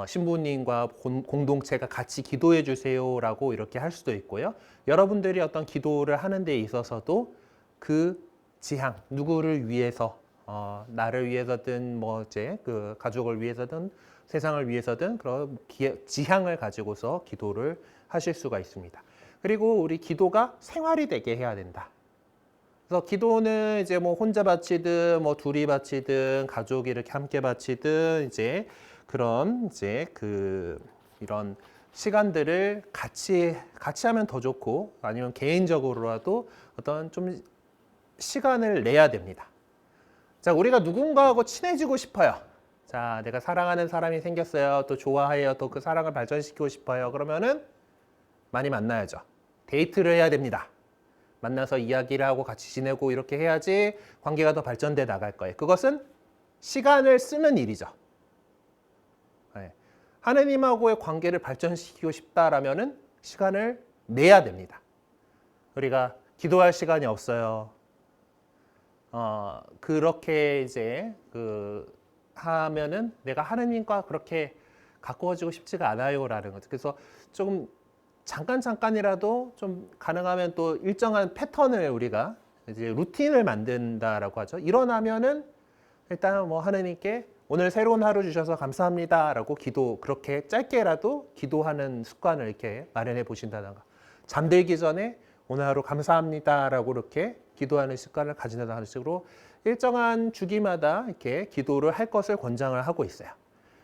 신부님과 공동체가 같이 기도해 주세요라고 이렇게 할 수도 있고요. 여러분들이 어떤 기도를 하는 데 있어서도 그 지향 누구를 위해서 나를 위해서든 뭐 이제 그 가족을 위해서든 세상을 위해서든 그런 지향을 가지고서 기도를 하실 수가 있습니다. 그리고 우리 기도가 생활이 되게 해야 된다. 그래서 기도는 이제 뭐 혼자 바치든 뭐 둘이 바치든 가족이 이렇게 함께 바치든 이제 그런 이제 이런 시간들을 같이 하면 더 좋고 아니면 개인적으로라도 어떤 좀 시간을 내야 됩니다. 자, 우리가 누군가하고 친해지고 싶어요. 자, 내가 사랑하는 사람이 생겼어요. 또 좋아해요. 또 그 사랑을 발전시키고 싶어요. 그러면은 많이 만나야죠. 데이트를 해야 됩니다. 만나서 이야기를 하고 같이 지내고 이렇게 해야지 관계가 더 발전돼 나갈 거예요. 그것은 시간을 쓰는 일이죠. 하느님하고의 관계를 발전시키고 싶다라면은 시간을 내야 됩니다. 우리가 기도할 시간이 없어요. 그렇게 이제 하면은 내가 하느님과 그렇게 가까워지고 싶지가 않아요라는 거죠. 그래서 조금 잠깐이라도 좀 가능하면 또 일정한 패턴을 우리가 이제 루틴을 만든다라고 하죠. 일어나면은 일단 뭐 하느님께 오늘 새로운 하루 주셔서 감사합니다라고 그렇게 짧게라도 기도하는 습관을 이렇게 마련해 보신다던가, 잠들기 전에 오늘 하루 감사합니다라고 이렇게 기도하는 습관을 가진다는 식으로 일정한 주기마다 이렇게 기도를 할 것을 권장을 하고 있어요.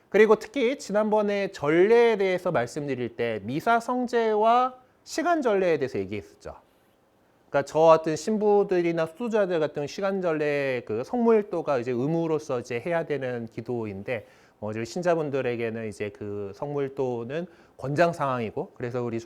그리고 특히 지난번에 전례에 대해서 말씀드릴 때 미사 성제와 시간 전례에 대해서 얘기했었죠. 그러니까 저 같은 신부들이나 수도자들 같은 시간 전례 성물도가 이제 의무로서 이제 해야 되는 기도인데, 이제 신자분들에게는 이제 그 성물도는 권장 상황이고, 그래서 우리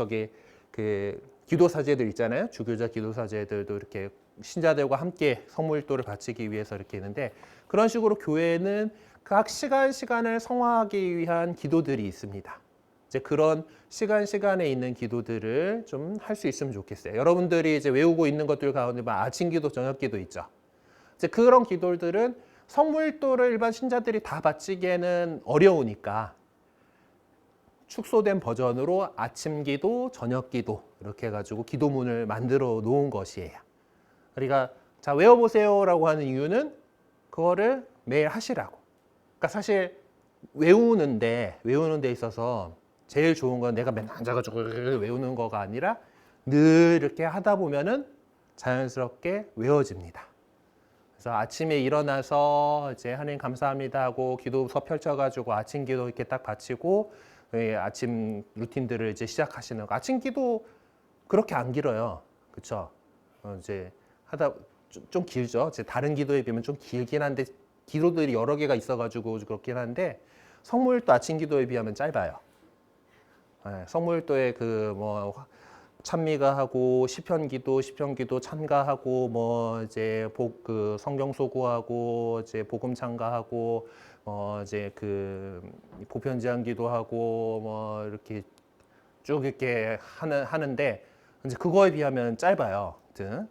기도 사제들 있잖아요. 주교자 기도 사제들도 이렇게 신자들과 함께 성물도를 바치기 위해서 이렇게 있는데, 그런 식으로 교회는 각 시간을 성화하기 위한 기도들이 있습니다. 이제 그런 시간에 있는 기도들을 좀 할 수 있으면 좋겠어요. 여러분들이 이제 외우고 있는 것들 가운데 아침 기도, 저녁 기도 있죠. 이제 그런 기도들은 성물도를 일반 신자들이 다 바치기에는 어려우니까 축소된 버전으로 아침 기도, 저녁 기도 이렇게 해가지고 기도문을 만들어 놓은 것이에요. 그러니까 자, 외워보세요라고 하는 이유는 그거를 매일 하시라고. 그러니까 사실 외우는 데 있어서 제일 좋은 건 내가 맨날 앉아가지고 외우는 거가 아니라 늘 이렇게 하다 보면은 자연스럽게 외워집니다. 그래서 아침에 일어나서 이제 하나님 감사합니다 하고 기도서 펼쳐가지고 아침 기도 이렇게 딱 바치고 아침 루틴들을 이제 시작하시는 거. 아침 기도 그렇게 안 길어요. 그렇죠? 이제 하다 좀 길죠. 이제 다른 기도에 비하면 좀 길긴 한데 기도들이 여러 개가 있어가지고 그렇긴 한데 성물도 아침 기도에 비하면 짧아요. 성물도에 찬미가 하고 시편 기도 참가하고 이제 성경 소구하고 이제 복음 참가하고 이제 보편 제한 기도하고 이렇게 쭉 이렇게 하는데 이제 그거에 비하면 짧아요.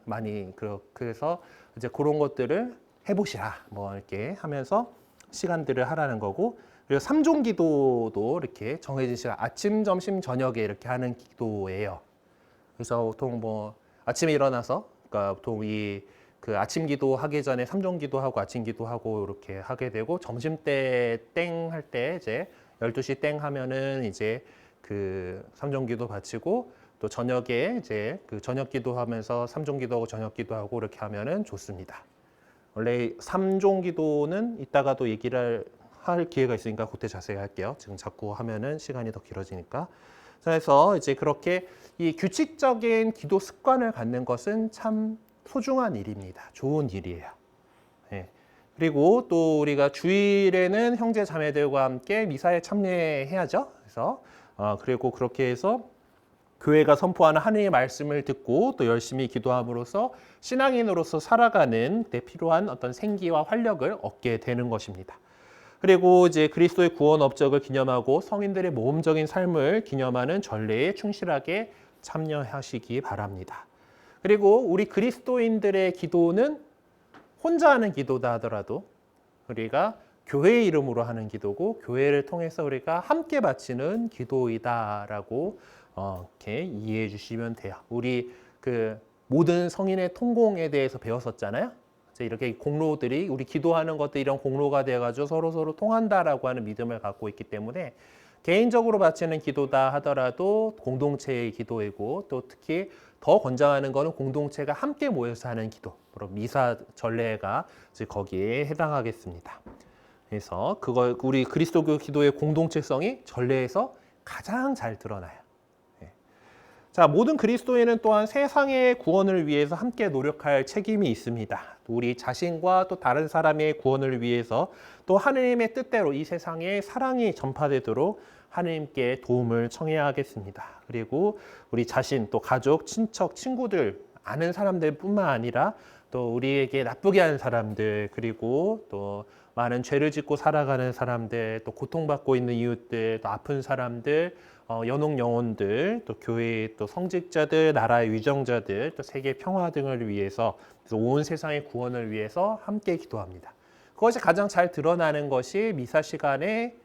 많이 그래서 이제 그런 것들을 해보시라 이렇게 하면서 시간들을 하라는 거고, 그리고 3종 기도도 이렇게 정해진 시간, 아침, 점심, 저녁에 이렇게 하는 기도예요. 그래서 보통 아침에 일어나서, 그러니까 보통 아침 기도 하기 전에 3종 기도하고 아침 기도하고 이렇게 하게 되고, 점심 때 땡 할 때 이제 12시 땡 하면은 이제 3종 기도 바치고, 또 저녁에 이제 저녁 기도하면서 3종 기도하고 저녁 기도하고 이렇게 하면은 좋습니다. 원래 3종 기도는 이따가도 얘기를 할 기회가 있으니까 그때 자세히 할게요. 지금 자꾸 하면은 시간이 더 길어지니까. 그래서 이제 그렇게 이 규칙적인 기도 습관을 갖는 것은 참 소중한 일입니다. 좋은 일이에요. 네. 그리고 또 우리가 주일에는 형제 자매들과 함께 미사에 참여해야죠. 그래서 그리고 그렇게 해서 교회가 선포하는 하나님의 말씀을 듣고 또 열심히 기도함으로써 신앙인으로서 살아가는 데 필요한 어떤 생기와 활력을 얻게 되는 것입니다. 그리고 이제 그리스도의 구원 업적을 기념하고 성인들의 모험적인 삶을 기념하는 전례에 충실하게 참여하시기 바랍니다. 그리고 우리 그리스도인들의 기도는 혼자 하는 기도다 하더라도 우리가 교회의 이름으로 하는 기도고, 교회를 통해서 우리가 함께 바치는 기도이다라고 이렇게 이해해 주시면 돼요. 우리 모든 성인의 통공에 대해서 배웠었잖아요. 이렇게 공로들이 우리 기도하는 것들 이런 공로가 돼가지고 서로 통한다라고 하는 믿음을 갖고 있기 때문에 개인적으로 바치는 기도다 하더라도 공동체의 기도이고, 또 특히 더 권장하는 것은 공동체가 함께 모여서 하는 기도, 바로 미사 전례가 거기에 해당하겠습니다. 그래서 우리 그리스도교 기도의 공동체성이 전례에서 가장 잘 드러나요. 자, 모든 그리스도인은 또한 세상의 구원을 위해서 함께 노력할 책임이 있습니다. 우리 자신과 또 다른 사람의 구원을 위해서 또 하느님의 뜻대로 이 세상에 사랑이 전파되도록 하느님께 도움을 청해야 하겠습니다. 그리고 우리 자신, 또 가족, 친척, 친구들, 아는 사람들뿐만 아니라 또 우리에게 나쁘게 하는 사람들, 그리고 또 많은 죄를 짓고 살아가는 사람들, 또 고통받고 있는 이웃들, 또 아픈 사람들, 연옥 영혼들, 또 교회의 또 성직자들, 나라의 위정자들, 또 세계 평화 등을 위해서, 그래서 온 세상의 구원을 위해서 함께 기도합니다. 그것이 가장 잘 드러나는 것이 미사 시간에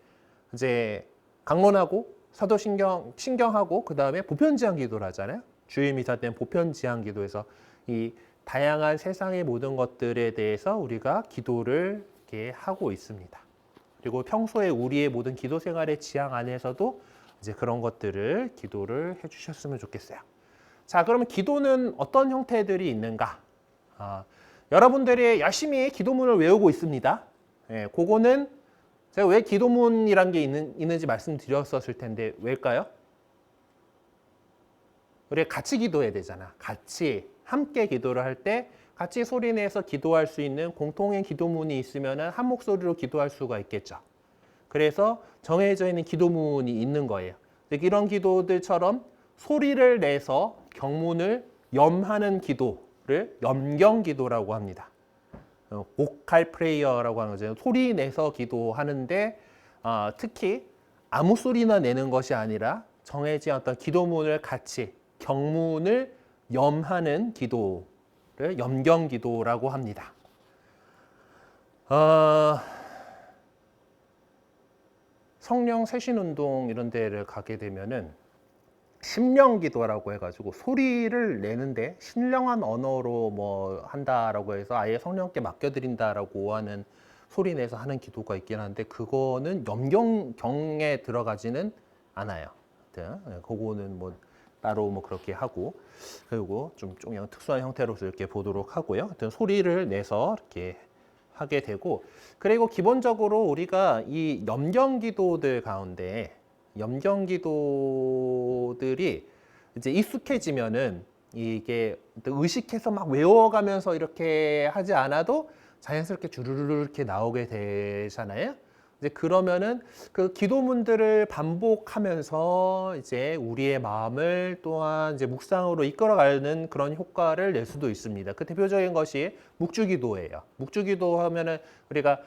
이제 강론하고 사도신경하고 그 다음에 보편지향 기도를 하잖아요. 주일 미사 때는 보편지향 기도에서 이 다양한 세상의 모든 것들에 대해서 우리가 기도를 이렇게 하고 있습니다. 그리고 평소에 우리의 모든 기도 생활의 지향 안에서도 이제 그런 것들을 기도를 해주셨으면 좋겠어요. 자, 그러면 기도는 어떤 형태들이 있는가? 여러분들이 열심히 기도문을 외우고 있습니다. 예, 그거는 제가 왜 기도문이란 게 있는지 말씀드렸었을 텐데 왜일까요? 우리 같이 기도해야 되잖아. 같이 함께 기도를 할 때 같이 소리내서 기도할 수 있는 공통의 기도문이 있으면 한 목소리로 기도할 수가 있겠죠. 그래서 정해져 있는 기도문이 있는 거예요. 이런 기도들처럼 소리를 내서 경문을 염하는 기도를 염경기도라고 합니다. 보컬 프레이어라고 하는 거죠. 소리 내서 기도하는데 특히 아무 소리나 내는 것이 아니라 정해진 어떤 기도문을 같이 경문을 염하는 기도를 염경기도라고 합니다. 성령 세신운동 이런 데를 가게 되면은 심령기도라고 해가지고 소리를 내는데 신령한 언어로 뭐 한다라고 해서 아예 성령께 맡겨드린다라고 하는 소리 내서 하는 기도가 있긴 한데 그거는 염경에 들어가지는 않아요. 그거는 뭐 따로 뭐 그렇게 하고 그리고 좀 특수한 형태로서 이렇게 보도록 하고요. 하여튼 소리를 내서 이렇게 하게 되고 그리고 기본적으로 우리가 이 염경기도들 가운데 염경기도들이 이제 익숙해지면은 이게 의식해서 막 외워가면서 이렇게 하지 않아도 자연스럽게 주르르 이렇게 나오게 되잖아요. 이제 그러면은 그 기도문들을 반복하면서 이제 우리의 마음을 또한 이제 묵상으로 이끌어가는 그런 효과를 낼 수도 있습니다. 그 대표적인 것이 묵주기도예요. 묵주기도 하면은 우리가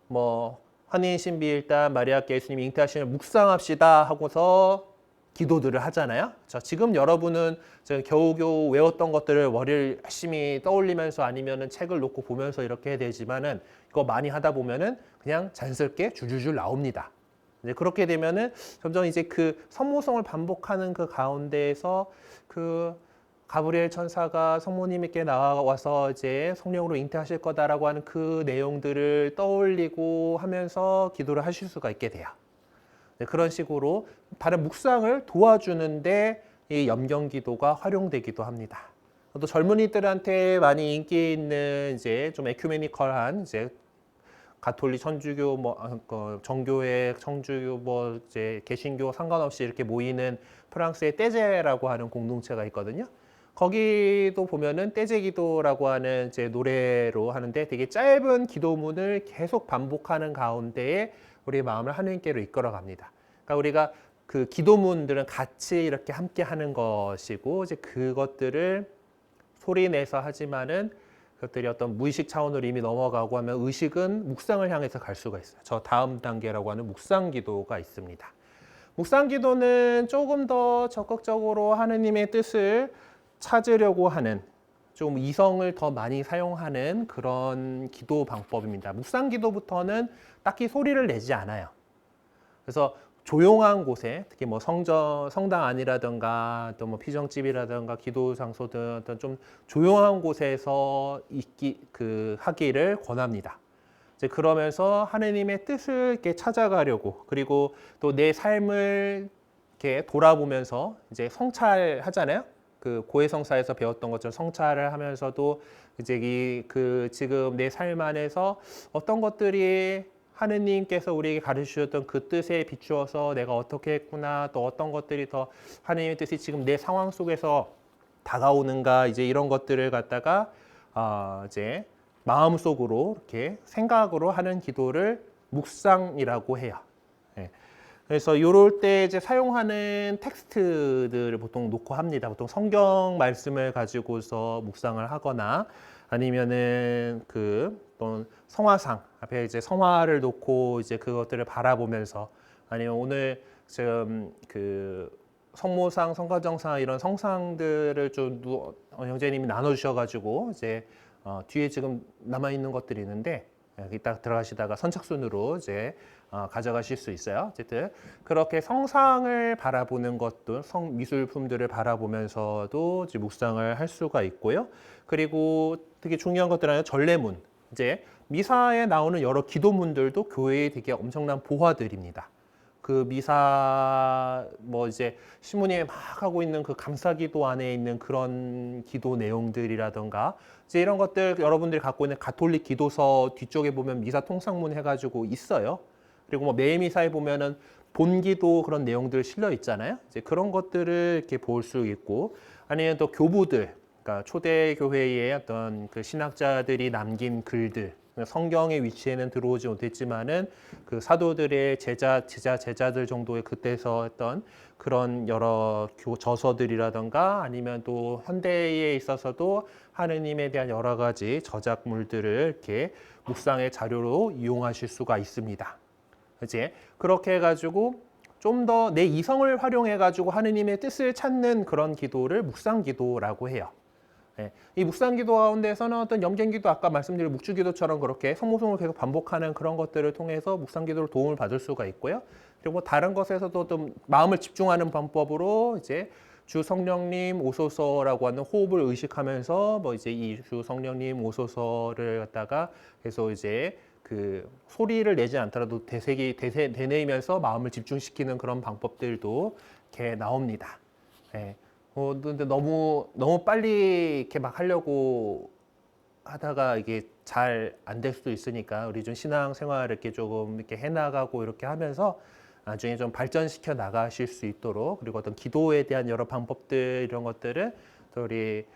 뭐 환인 신비일단 마리아께 예수님이 잉태하시는 묵상합시다 하고서 기도들을 하잖아요. 자, 지금 여러분은 겨우겨우 외웠던 것들을 머리를 열심히 떠올리면서 아니면은 책을 놓고 보면서 이렇게 해야 되지만은 이거 많이 하다 보면은 그냥 자연스럽게 줄줄줄 나옵니다. 이제 그렇게 되면은 점점 이제 그 성모성을 반복하는 그 가운데에서 그 가브리엘 천사가 성모님께 나와서 이제 성령으로 잉태하실 거다라고 하는 그 내용들을 떠올리고 하면서 기도를 하실 수가 있게 돼요. 그런 식으로 다른 묵상을 도와주는데 이 염경기도가 활용되기도 합니다. 또 젊은이들한테 많이 인기 있는 이제 좀 에큐메니컬한 이제 가톨릭, 천주교, 뭐 정교회, 청주교, 뭐 이제 개신교 상관없이 이렇게 모이는 프랑스의 떼제라고 하는 공동체가 있거든요. 거기도 보면은 떼제기도라고 하는 이제 노래로 하는데 되게 짧은 기도문을 계속 반복하는 가운데에 우리의 마음을 하느님께로 이끌어 갑니다. 그러니까 우리가 그 기도문들은 같이 이렇게 함께 하는 것이고 이제 그것들을 소리 내서 하지만은 그것들이 어떤 무의식 차원으로 이미 넘어가고 하면 의식은 묵상을 향해서 갈 수가 있어요. 저 다음 단계라고 하는 묵상 기도가 있습니다. 묵상 기도는 조금 더 적극적으로 하느님의 뜻을 찾으려고 하는 좀 이성을 더 많이 사용하는 그런 기도 방법입니다. 묵상 기도부터는 딱히 소리를 내지 않아요. 그래서 조용한 곳에 특히 뭐 성당 안이라든가 또 뭐 피정집이라든가 기도 장소 등 어떤 좀 조용한 곳에서 하기를 권합니다. 이제 그러면서 하느님의 뜻을 이렇게 찾아가려고 그리고 또 내 삶을 이렇게 돌아보면서 이제 성찰하잖아요. 그 고해성사에서 배웠던 것처럼 성찰을 하면서도 이제 지금 내 삶 안에서 어떤 것들이 하느님께서 우리에게 가르치셨던 그 뜻에 비추어서 내가 어떻게 했구나 또 어떤 것들이 더 하느님의 뜻이 지금 내 상황 속에서 다가오는가 이제 이런 것들을 갖다가 이제 마음속으로 이렇게 생각으로 하는 기도를 묵상이라고 해요. 네. 그래서 이럴 때 이제 사용하는 텍스트들을 보통 놓고 합니다. 보통 성경 말씀을 가지고서 묵상을 하거나 아니면은 그 또는 성화상 앞에 이제 성화를 놓고 이제 그것들을 바라보면서 아니면 오늘 지금 그 성모상, 성가정상 이런 성상들을 좀 형제님이 나눠주셔가지고 이제 뒤에 지금 남아 있는 것들이 있는데 이따 들어가시다가 선착순으로 이제 가져가실 수 있어요. 어쨌든 그렇게 성상을 바라보는 것도 성 미술품들을 바라보면서도 이제 묵상을 할 수가 있고요. 그리고 되게 중요한 것들 하나 전례문 이제 미사에 나오는 여러 기도문들도 교회의 되게 엄청난 보화들입니다. 그 미사 뭐 이제 신부님이 막 하고 있는 그 감사기도 안에 있는 그런 기도 내용들이라던가 이제 이런 것들 여러분들이 갖고 있는 가톨릭 기도서 뒤쪽에 보면 미사 통상문 해가지고 있어요. 그리고 뭐 매일 미사에 보면은 본기도 그런 내용들 실려 있잖아요. 이제 그런 것들을 이렇게 볼 수 있고 아니면 또 교부들, 그러니까 초대 교회의 어떤 그 신학자들이 남긴 글들. 성경의 위치에는 들어오지 못했지만은 그 사도들의 제자들 정도의 그때서 했던 그런 여러 저서들이라던가 아니면 또 현대에 있어서도 하느님에 대한 여러 가지 저작물들을 이렇게 묵상의 자료로 이용하실 수가 있습니다. 이제 그렇게 해가지고 좀 더 내 이성을 활용해가지고 하느님의 뜻을 찾는 그런 기도를 묵상 기도라고 해요. 네. 이 묵상기도 가운데서는 어떤 염갱기도 아까 말씀드린 묵주기도처럼 그렇게 성모송을 계속 반복하는 그런 것들을 통해서 묵상기도로 도움을 받을 수가 있고요. 그리고 뭐 다른 것에서도 좀 마음을 집중하는 방법으로 이제 주 성령님 오소서라고 하는 호흡을 의식하면서 뭐 이제 이 주 성령님 오소서를 갖다가 계속 이제 그 소리를 내지 않더라도 되뇌이면서 마음을 집중시키는 그런 방법들도 이렇게 나옵니다. 네. 근데 너무 빨리 이렇게 막 하려고 하다가 이게 잘 안 될 수도 있으니까 우리 좀 신앙생활을 이렇게 조금 이렇게 해나가고 이렇게 하면서 나중에 좀 발전시켜 나가실 수 있도록 그리고 어떤 기도에 대한 여러 방법들 이런 것들을 또 우리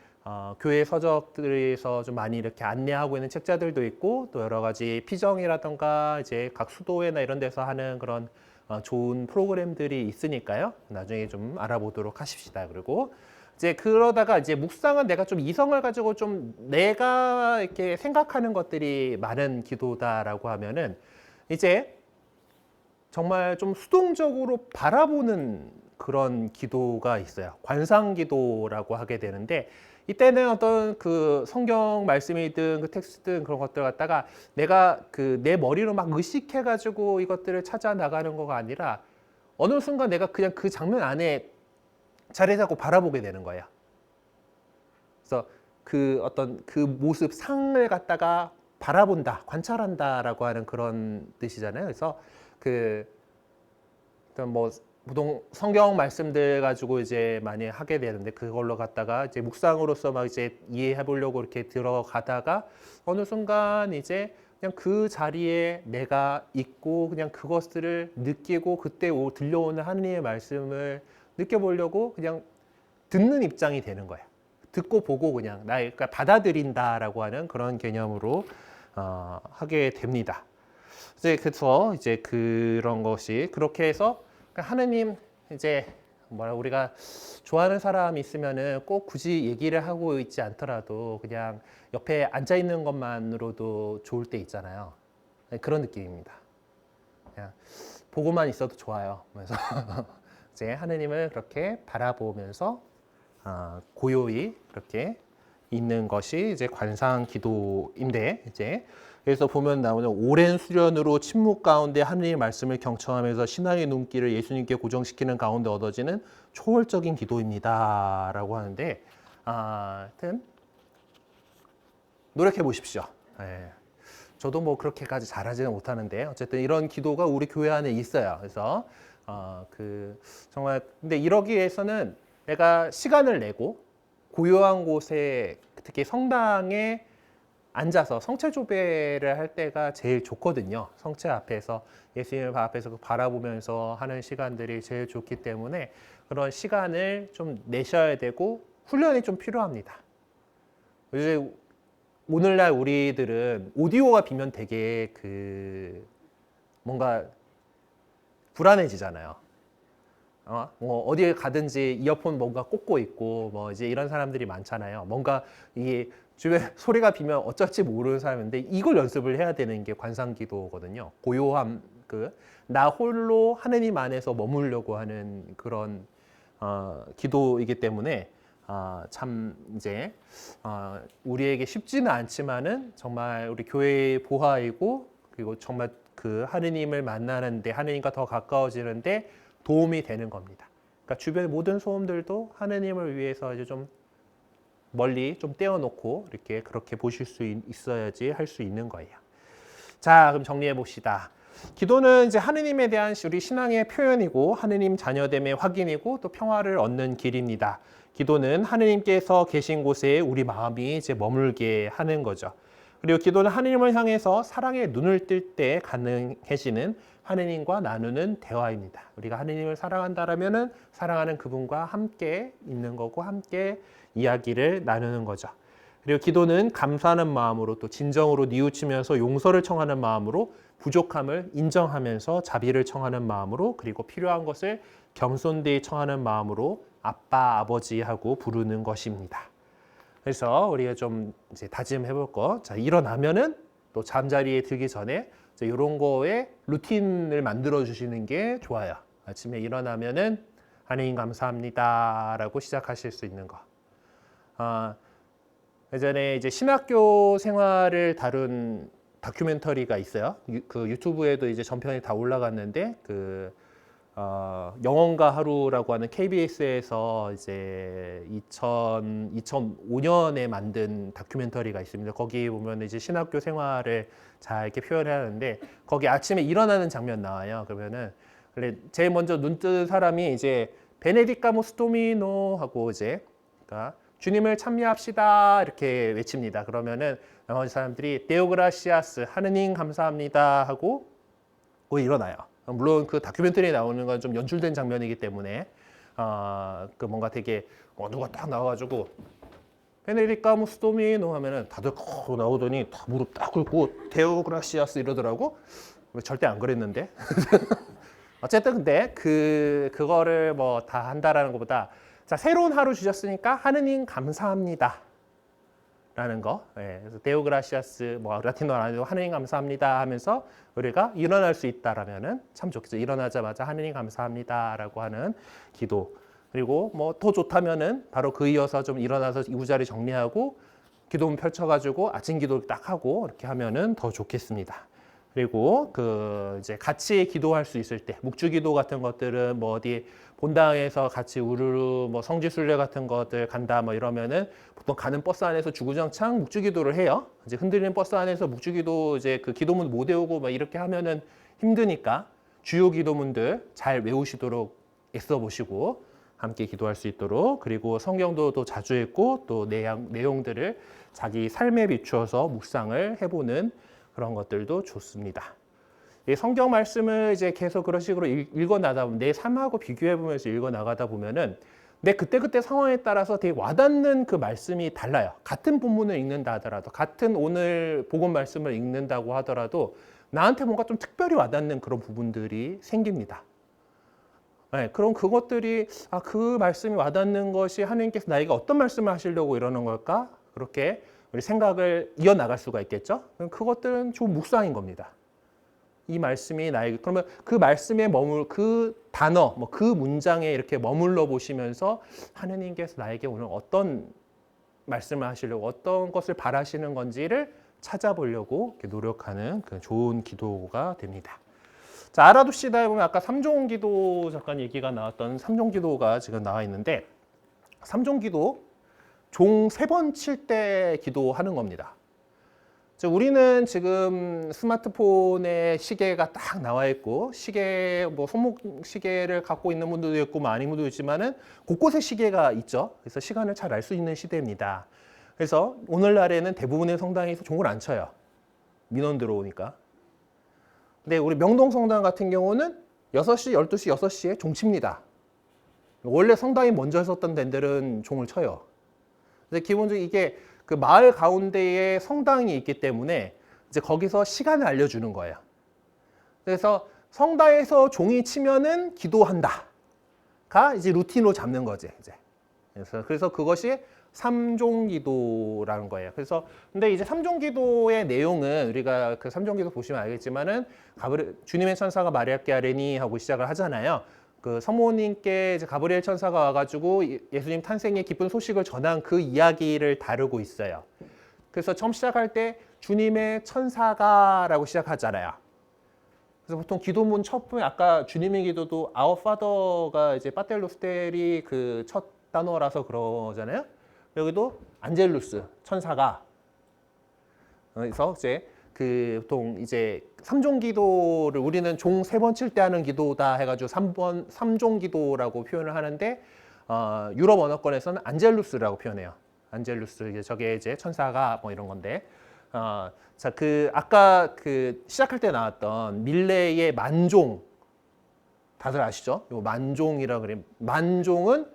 교회 서적들에서 좀 많이 이렇게 안내하고 있는 책자들도 있고 또 여러 가지 피정이라던가 이제 각 수도회나 이런 데서 하는 그런 좋은 프로그램들이 있으니까요. 나중에 좀 알아보도록 하십시다. 그리고 이제 그러다가 이제 묵상은 내가 좀 이성을 가지고 좀 내가 이렇게 생각하는 것들이 많은 기도다라고 하면은 이제 정말 좀 수동적으로 바라보는 그런 기도가 있어요. 관상 기도라고 하게 되는데 이때는 어떤 그 성경 말씀이든 그 텍스트든 그런 것들 갖다가 내가 그 내 머리로 막 의식해 가지고 이것들을 찾아 나가는 거가 아니라 어느 순간 내가 그냥 그 장면 안에 자리 잡고 바라보게 되는 거예요. 그래서 그 어떤 그 모습 상을 갖다가 바라본다, 관찰한다라고 하는 그런 뜻이잖아요. 그래서 그 어떤 뭐 보통 성경 말씀들 가지고 이제 많이 하게 되는데 그걸로 갖다가 이제 묵상으로서 막 이제 이해해 보려고 이렇게 들어가다가 어느 순간 이제 그냥 그 자리에 내가 있고 그냥 그것들을 느끼고 그때 들려오는 하느님의 말씀을 느껴보려고 그냥 듣는 입장이 되는 거예요. 듣고 보고 그냥 그러니까 받아들인다라고 하는 그런 개념으로 하게 됩니다. 그래서 이제 그런 것이 그렇게 해서 하느님 이제 뭐라 우리가 좋아하는 사람이 있으면은 꼭 굳이 얘기를 하고 있지 않더라도 그냥 옆에 앉아 있는 것만으로도 좋을 때 있잖아요. 그런 느낌입니다. 그냥 보고만 있어도 좋아요. 그래서 이제 하느님을 그렇게 바라보면서 고요히 그렇게 있는 것이 이제 관상 기도인데 이제 그래서 보면 나오는 오랜 수련으로 침묵 가운데 하느님의 말씀을 경청하면서 신앙의 눈길을 예수님께 고정시키는 가운데 얻어지는 초월적인 기도입니다라고 하는데 하여튼 노력해 보십시오. 예. 저도 뭐 그렇게까지 잘하지는 못하는데 어쨌든 이런 기도가 우리 교회 안에 있어요. 그래서 그 정말 근데 이러기 위해서는 내가 시간을 내고 고요한 곳에 특히 성당에 앉아서 성체 조배를 할 때가 제일 좋거든요. 성체 앞에서 예수님 앞에서 바라보면서 하는 시간들이 제일 좋기 때문에 그런 시간을 좀 내셔야 되고 훈련이 좀 필요합니다. 이제 오늘날 우리들은 오디오가 비면 되게 그 뭔가 불안해지잖아요. 뭐 어디에 가든지 이어폰 뭔가 꽂고 있고 뭐 이제 이런 사람들이 많잖아요. 뭔가 이게 주변에 소리가 비면 어쩔지 모르는 사람인데 이걸 연습을 해야 되는 게 관상기도거든요. 고요함, 나 홀로 하느님 안에서 머무르려고 하는 그런 기도이기 때문에 참 이제 우리에게 쉽지는 않지만은 정말 우리 교회의 보화이고 그리고 정말 그 하느님을 만나는데 하느님과 더 가까워지는데 도움이 되는 겁니다. 그러니까 주변의 모든 소음들도 하느님을 위해서 이제 좀 멀리 좀 떼어놓고 이렇게 그렇게 보실 수 있어야지 할 수 있는 거예요. 자, 그럼 정리해 봅시다. 기도는 이제 하느님에 대한 우리 신앙의 표현이고 하느님 자녀됨의 확인이고 또 평화를 얻는 길입니다. 기도는 하느님께서 계신 곳에 우리 마음이 이제 머물게 하는 거죠. 그리고 기도는 하느님을 향해서 사랑의 눈을 뜰 때 가능해지는 하느님과 나누는 대화입니다. 우리가 하느님을 사랑한다라면은 사랑하는 그분과 함께 있는 거고 함께 이야기를 나누는 거죠. 그리고 기도는 감사하는 마음으로 또 진정으로 뉘우치면서 용서를 청하는 마음으로 부족함을 인정하면서 자비를 청하는 마음으로 그리고 필요한 것을 겸손되이 청하는 마음으로 아빠, 아버지하고 부르는 것입니다. 그래서 우리가 좀 이제 다짐해 볼 거. 자, 일어나면은 또 잠자리에 들기 전에 이런 거에 루틴을 만들어 주시는 게 좋아요. 아침에 일어나면은 하느님 감사합니다라고 시작하실 수 있는 거. 예전에 이제 신학교 생활을 다룬 다큐멘터리가 있어요. 그 유튜브에도 이제 전편이 다 올라갔는데 영혼과 하루라고 하는 KBS에서 이제 2005년에 만든 다큐멘터리가 있습니다. 거기 보면 이제 신학교 생활을 잘 이렇게 표현하는데 거기 아침에 일어나는 장면 나와요. 그러면은 제일 먼저 눈 뜬 사람이 이제 베네디카무스 도미노 하고 이제 그러니까 주님을 찬미합시다 이렇게 외칩니다. 그러면은 나머지 사람들이 데오그라시아스 하느님 감사합니다 하고 일어나요. 물론 그 다큐멘터리에 나오는 건 좀 연출된 장면이기 때문에 그 뭔가 되게 누가 딱 나와가지고 베네디카무스 도미노 하면은 다들 나오더니 다 무릎 딱 꿇고 데오그라시아스 이러더라고. 절대 안 그랬는데. 어쨌든 근데 그거를 뭐 다 한다라는 것보다 자, 새로운 하루 주셨으니까 하느님 감사합니다. 라는 거. 예, 그래서 데오그라시아스, 뭐 라틴어로 안 해도 하느님 감사합니다 하면서 우리가 일어날 수 있다라면은 참 좋겠죠. 일어나자마자 하느님 감사합니다라고 하는 기도. 그리고 뭐 더 좋다면은 바로 그 이어서 좀 일어나서 이부자리 정리하고 기도문 펼쳐가지고 아침 기도 딱 하고 이렇게 하면은 더 좋겠습니다. 그리고 이제 같이 기도할 수 있을 때 묵주 기도 같은 것들은 뭐 어디 본당에서 같이 우르르 뭐 성지순례 같은 것들 간다 뭐 이러면은 보통 가는 버스 안에서 주구장창 묵주 기도를 해요. 이제 흔들리는 버스 안에서 묵주 기도 이제 그 기도문 못 외우고 막 이렇게 하면은 힘드니까 주요 기도문들 잘 외우시도록 애써 보시고 함께 기도할 수 있도록 그리고 성경도 또 자주 읽고 또 내용들을 자기 삶에 비추어서 묵상을 해보는 그런 것들도 좋습니다. 이 성경 말씀을 이제 계속 그런 식으로 읽어 나가다 보면 내 삶하고 비교해 보면서 읽어 나가다 보면은 내 그때 상황에 따라서 되게 와닿는 그 말씀이 달라요. 같은 본문을 읽는다 하더라도 같은 오늘 복음 말씀을 읽는다고 하더라도 나한테 뭔가 좀 특별히 와닿는 그런 부분들이 생깁니다. 네, 그럼 그것들이 그 말씀이 와닿는 것이 하나님께서 나에게 어떤 말씀을 하시려고 이러는 걸까? 그렇게 우리 생각을 이어나갈 수가 있겠죠. 그것들은 좋은 묵상인 겁니다. 이 말씀이 나에게 그러면 그 말씀에 그 단어, 뭐 그 문장에 이렇게 머물러 보시면서 하느님께서 나에게 오늘 어떤 말씀을 하시려고 어떤 것을 바라시는 건지를 찾아보려고 이렇게 노력하는 그 좋은 기도가 됩니다. 자, 알아둡시다에 보면 아까 3종 기도 잠깐 얘기가 나왔던 3종 기도가 지금 나와 있는데 3종 기도 종 3번 칠 때 기도하는 겁니다. 우리는 지금 스마트폰에 시계가 딱 나와 있고 시계 뭐 손목 시계를 갖고 있는 분들도 있고 뭐 아닌 분들도 있지만은 곳곳에 시계가 있죠. 그래서 시간을 잘 알 수 있는 시대입니다. 그래서 오늘날에는 대부분의 성당에서 종을 안 쳐요. 민원 들어오니까. 근데 우리 명동 성당 같은 경우는 6시, 12시, 6시에 종 칩니다. 원래 성당이 먼저 했었던 데들은 종을 쳐요. 근데 기본적으로 이게 그 마을 가운데에 성당이 있기 때문에 이제 거기서 시간을 알려주는 거예요. 그래서 성당에서 종이 치면은 기도한다가 이제 루틴으로 잡는 거지 이제. 그래서 그것이 삼종기도라는 거예요. 그래서 근데 이제 삼종기도의 내용은 우리가 그 삼종기도 보시면 알겠지만은 주님의 천사가 마리아께 아뢰니 하고 시작을 하잖아요. 그 성모님께 이제 가브리엘 천사가 와가지고 예수님 탄생의 기쁜 소식을 전한 그 이야기를 다루고 있어요. 그래서 처음 시작할 때 주님의 천사가라고 시작하잖아요. 그래서 보통 기도문 첫 부분 아까 주님의 기도도 Our Father가 이제 빠텔로스텔이 그 첫 단어라서 그러잖아요. 여기도 안젤루스 천사가. 그래서 이제 그 보통 이제 삼종기도를 우리는 종 3번 칠 때 하는 기도다 해가지고 삼종기도라고 표현을 하는데 유럽 언어권에서는 안젤루스라고 표현해요. 안젤루스 저게 이제 천사가 뭐 이런 건데 자 그 아까 그 시작할 때 나왔던 밀레의 만종 다들 아시죠? 요 만종이라 그래. 만종은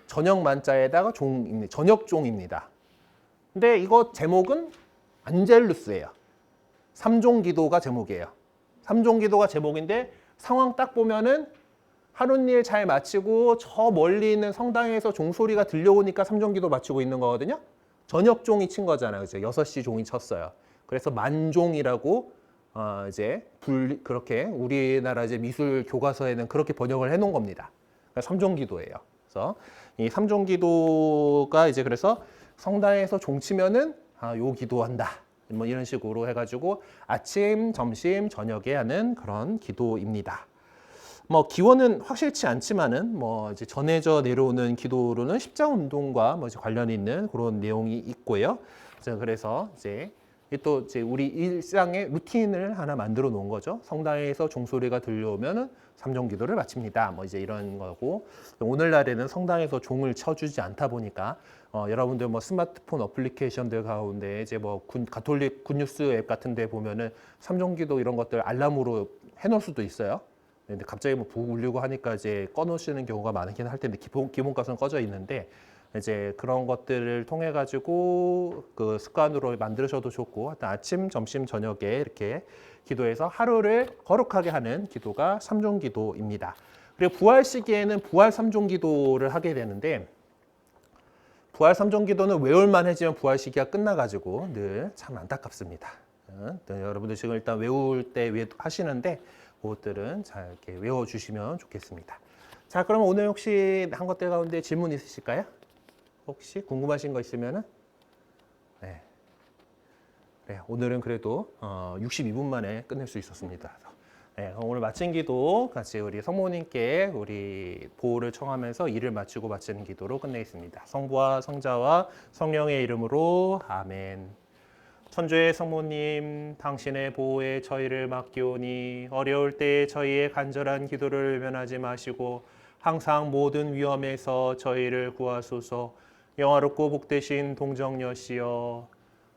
저녁 만자에다가 종입니다. 저녁종입니다. 근데 이거 제목은 안젤루스예요. 삼종기도가 제목이에요. 삼종기도가 제목인데 상황 딱 보면은 하룻일 잘 마치고 저 멀리 있는 성당에서 종소리가 들려오니까 삼종기도 마치고 있는 거거든요. 저녁종이 친 거잖아요. 그죠? 6시 종이 쳤어요. 그래서 만종이라고 이제 그렇게 우리나라 이제 미술 교과서에는 그렇게 번역을 해 놓은 겁니다. 그러니까 삼종기도예요. 그래서 이 삼종기도가 이제 그래서 성당에서 종 치면은 요 기도한다. 뭐 이런 식으로 해가지고 아침, 점심, 저녁에 하는 그런 기도입니다. 뭐 기원은 확실치 않지만은 뭐 이제 전해져 내려오는 기도로는 십자가 운동과 뭐 이제 관련이 있는 그런 내용이 있고요. 그래서 이제 또 이제 우리 일상의 루틴을 하나 만들어 놓은 거죠. 성당에서 종소리가 들려오면은 삼종기도를 마칩니다. 뭐 이제 이런 거고 오늘날에는 성당에서 종을 쳐주지 않다 보니까 여러분들 뭐 스마트폰 어플리케이션들 가운데 이제 뭐 가톨릭 굿뉴스 앱 같은데 보면은 삼종기도 이런 것들 알람으로 해놓을 수도 있어요. 근데 갑자기 뭐 부고 울리고 하니까 이제 꺼놓으시는 경우가 많긴 할 텐데 기본값은 꺼져 있는데 이제 그런 것들을 통해 가지고 그 습관으로 만드셔도 좋고 아침, 점심, 저녁에 이렇게 기도해서 하루를 거룩하게 하는 기도가 삼종기도입니다. 그리고 부활 시기에는 부활 삼종기도를 하게 되는데 부활 삼종기도는 외울만 해지면 부활 시기가 끝나가지고 늘 참 안타깝습니다. 여러분들 지금 일단 외울 때 하시는데 그것들은 잘 이렇게 외워주시면 좋겠습니다. 자, 그러면 오늘 혹시 한 것들 가운데 질문 있으실까요? 혹시 궁금하신 거 있으면은 네. 네, 오늘은 그래도 62분 만에 끝낼 수 있었습니다. 네, 오늘 마친 기도 같이 우리 성모님께 우리 보호를 청하면서 일을 마치고 마치는 기도로 끝내겠습니다. 성부와 성자와 성령의 이름으로 아멘. 천주의 성모님, 당신의 보호에 저희를 맡기오니 어려울 때에 저희의 간절한 기도를 외면하지 마시고 항상 모든 위험에서 저희를 구하소서. 영화롭고 복되신 동정녀시여,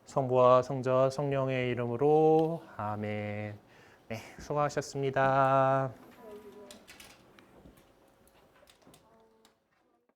성부와 성자와 성령의 이름으로 아멘. 네, 수고하셨습니다.